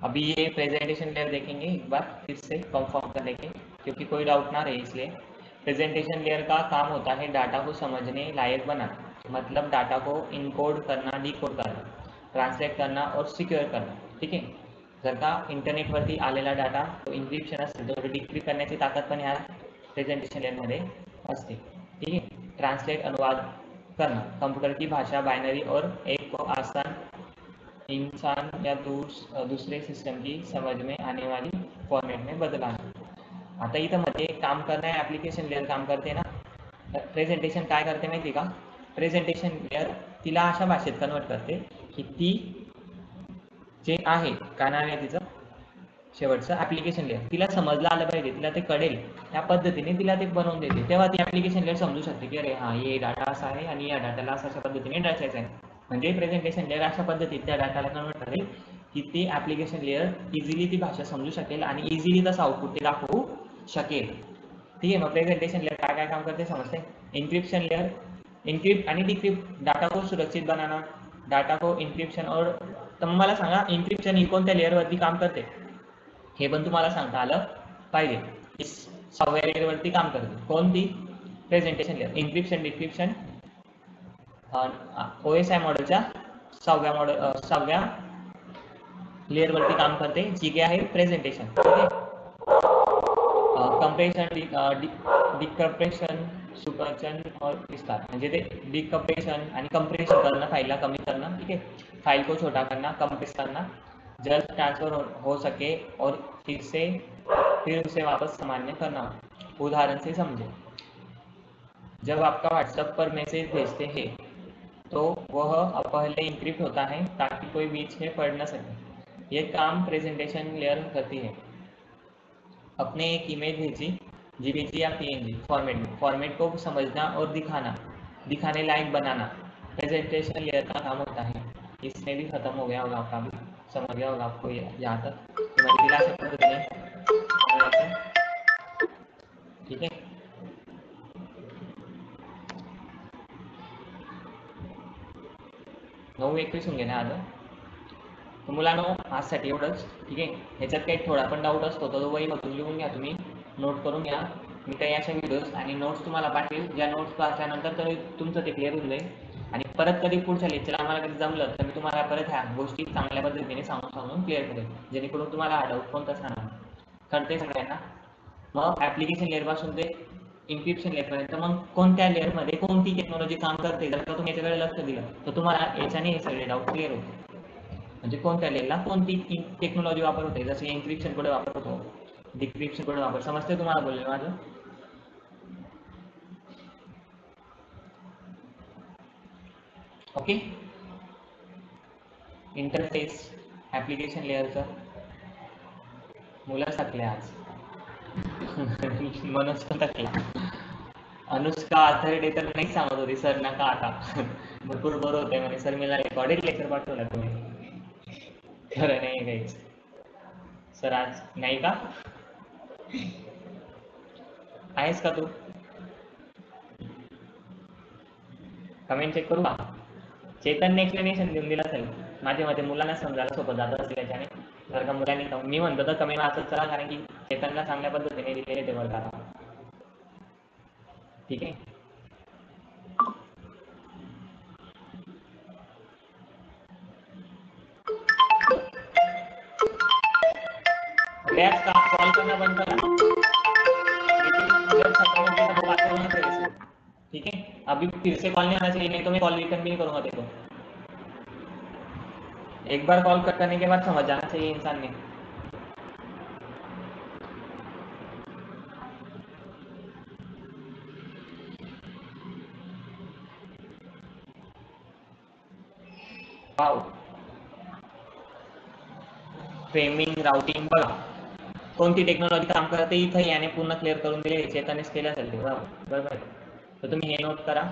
अभी ये प्रेजेंटेशन लेयर देखेंगे एक बार फिर से कंफर्म करने के, क्योंकि कोई डाउट ना रहे इसलिए। प्रेजेंटेशन लेयर का काम होता है डाटा को समझने लायक बनाना, मतलब डाटा को इनकोड करना, डिकोड करना, ट्रान्सलेट करना और सिक्युअर करना. ठीक आहे. जर का इंटरनेटवरती आलेला डाटा तो इन्क्रिप्शन असेल तर डिक्रिप्ट करण्याची ताकद पण ह्या प्रेजेंटेशन लेयरमध्ये असते. ठीक आहे. ट्रान्सलेट, अनुवाद करना, कंप्यूटर की भाषा बाइनरी और एक को आसान इंसान या दूसरे सिस्टम की समझ में आने वाली फॉर्मेट में बदलाना. आता इथं मध्ये काम करणार आहे ऍप्लिकेशन लेअर काम करते ना. प्रेझेंटेशन काय करते माहिती का, प्रेझेंटेशन लेअर तिला अशा भाषेत कन्वर्ट करते की ती जे आहे काय नाव आहे तिचं शेवटचं ऍप्लिकेशन लेअर, तिला समजलं आलं पाहिजे, तिला ते कळेल त्या पद्धतीने तिला ते बनवून देते. तेव्हा ती ऍप्लिकेशन लेअर समजू शकते की अरे हा हे डाटा असा आहे आणि या डाटाला अशा पद्धतीने टाकायचं आहे. म्हणजे प्रेझेंटेशन लेअर अशा पद्धतीत त्या डाटाला कन्वर्ट करेल की ती ऍप्लिकेशन लेअर इझिली ती भाषा समजू शकेल आणि इझिली तसं आउटपुट ते दाखवू शकेल. ठीक आहे. मग प्रेझेंटेशन लेअर काय काय काम करते समजते. इन्क्रिप्शन लेअर, इनक्रिप्ट आणि डिक्रिप्ट, डाटा को सुरक्षित बनाना, डाटा को इन्क्रिप्शन. और तर मला सांगा इन्क्रिप्शन ही कोणत्या लेअरवरती काम करते हे पण तुम्हाला सांगता आलं पाहिजे. 6व्या लेअरवरती काम करते. कोणती? Presentation layer. Encryption decryption OSI मॉडेलच्या 6व्या लेअरवरती काम करते, जी काय आहे प्रेझेंटेशन. कंप्रेशन, डिकम्प्रेशन, सुपरचन और विस्तार, म्हणजे ते डिकम्प्रेशन आणि कंप्रेशन करणं, फाईलला कमी करणं. ठीक है. फाइल को छोटा करना, कंप्रेस करना, जल्द ट्रांसफर हो सके और फिर उसे वापस सामान्य करना. उदाहरण से समझे. जब आपका व्हाट्सएप पर मैसेज भेजते हैं तो वह पहले इंक्रिप्ट होता है ताकि कोई बीच में पढ़ न सके. ये काम प्रेजेंटेशन लेयर करती है. अपने एक इमेज भेजी JPG या PNG फॉर्मेट को समझना और दिखाने लायक बनाना प्रेजेंटेशन लेयर का काम होता है. इसमें भी खत्म हो गया होगा आपका, भी समझ गया होगा आपको यहाँ तक. ठीक है. नऊ 21 होऊन गेले आलं. तर मुलांनो आजसाठी एवढंच. ठीक आहे. ह्याच्यात काही थोडा पण डाऊट असतो तर वहीमधून लिहून घ्या, तुम्ही नोट करून घ्या. मी काही अशा व्हिडिओज आणि नोट्स तुम्हाला पाठवेल, ज्या नोट्स वाचल्यानंतर तरी तुमचं ते क्लिअर होऊन जाईल. आणि परत कधी पुढच्या लेक्चर आम्हाला कधी जमलं तर मी तुम्हाला परत ह्या गोष्टी चांगल्या पद्धतीने सांगून क्लिअर करेल, जेणेकरून तुम्हाला हा डाऊट कोणताच राहणार कळते सगळ्यांना. मग ऍप्लिकेशन लेअर पासून ते इन्क्रिप्शन लेअरपर्यंत मग कोणत्या लेअरमध्ये कोणती टेक्नॉलॉजी काम करते, जर का तुम्ही याच्याकडे लक्ष दिलं तर तुम्हाला याच्याने हे सगळे डाऊट क्लिअर होते. म्हणजे कोणत्या लेअरला कोणती टेक्नॉलॉजी वापर होते, जसे एन्क्रिप्शन कुठे वापर होतो, डिक्रिप्शन कुठे वापर. समजते तुम्हाला बोलले माझं? ओके. इंटरफेस ऍप्लिकेशन लेअरचं मुलं थकले आज. मनोज पण थकला. अनुष्का अथर्डे तर नाही सांगत होती सर नका आता. भरपूर बरं होते म्हणे सर मला रेकॉर्डेड लेक्चर पाठवला तुम्ही. खरं नाही काहीच. सर आज नाही का? आहेस का तू? कमेंट चेक करू का? चेतनने एक्सप्लेनेशन देऊन दिला असेल. माझ्या मते मुलांना समजायला सोपं जात असेल त्याच्याने. जर का मुलांनी मी म्हणतो तर कमेंट असंच करा, कारण की चेतनला चांगल्या पद्धतीने दिलेले ते वर्ग आता. ठीक आहे. का कॉल करना बंद करा. ठीक है, अभी फिर से कॉल नहीं आना चाहिए, नहीं तो मैं कॉल रिटर्न भी नहीं करूंगा देखो. एक बार कॉल कट करने के बाद समझ जाना चाहिए इंसान ने. वाव. फ्रेमिंग राउटिंग बघा कोणती टेक्नॉलॉजी काम करते इथं याने पूर्ण क्लिअर करून दिले. चेतनेच केलं असेल ते. बरोबर. तर तुम्ही हे नोट करा.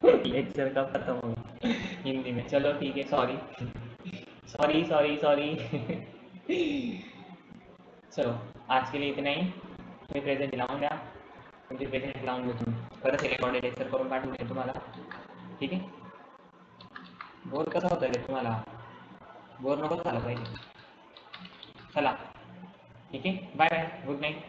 लेक्चर कब खत्म होगा हिंदी में. चलो ठीक है. Sorry sorry sorry sorry. चलो आज के लिए इतना ही. तुम्ही प्रेझेंट लावून द्या. तुमची प्रेझेंट लावून घेतो. परत रेकॉर्डेड लेक्चर करून पाठवून दे तुम्हाला. ठीक आहे. बोर कसं होतं रे तुम्हाला? बोर नको झालं पाहिजे. चला ठीक आहे. Bye bye. Good night.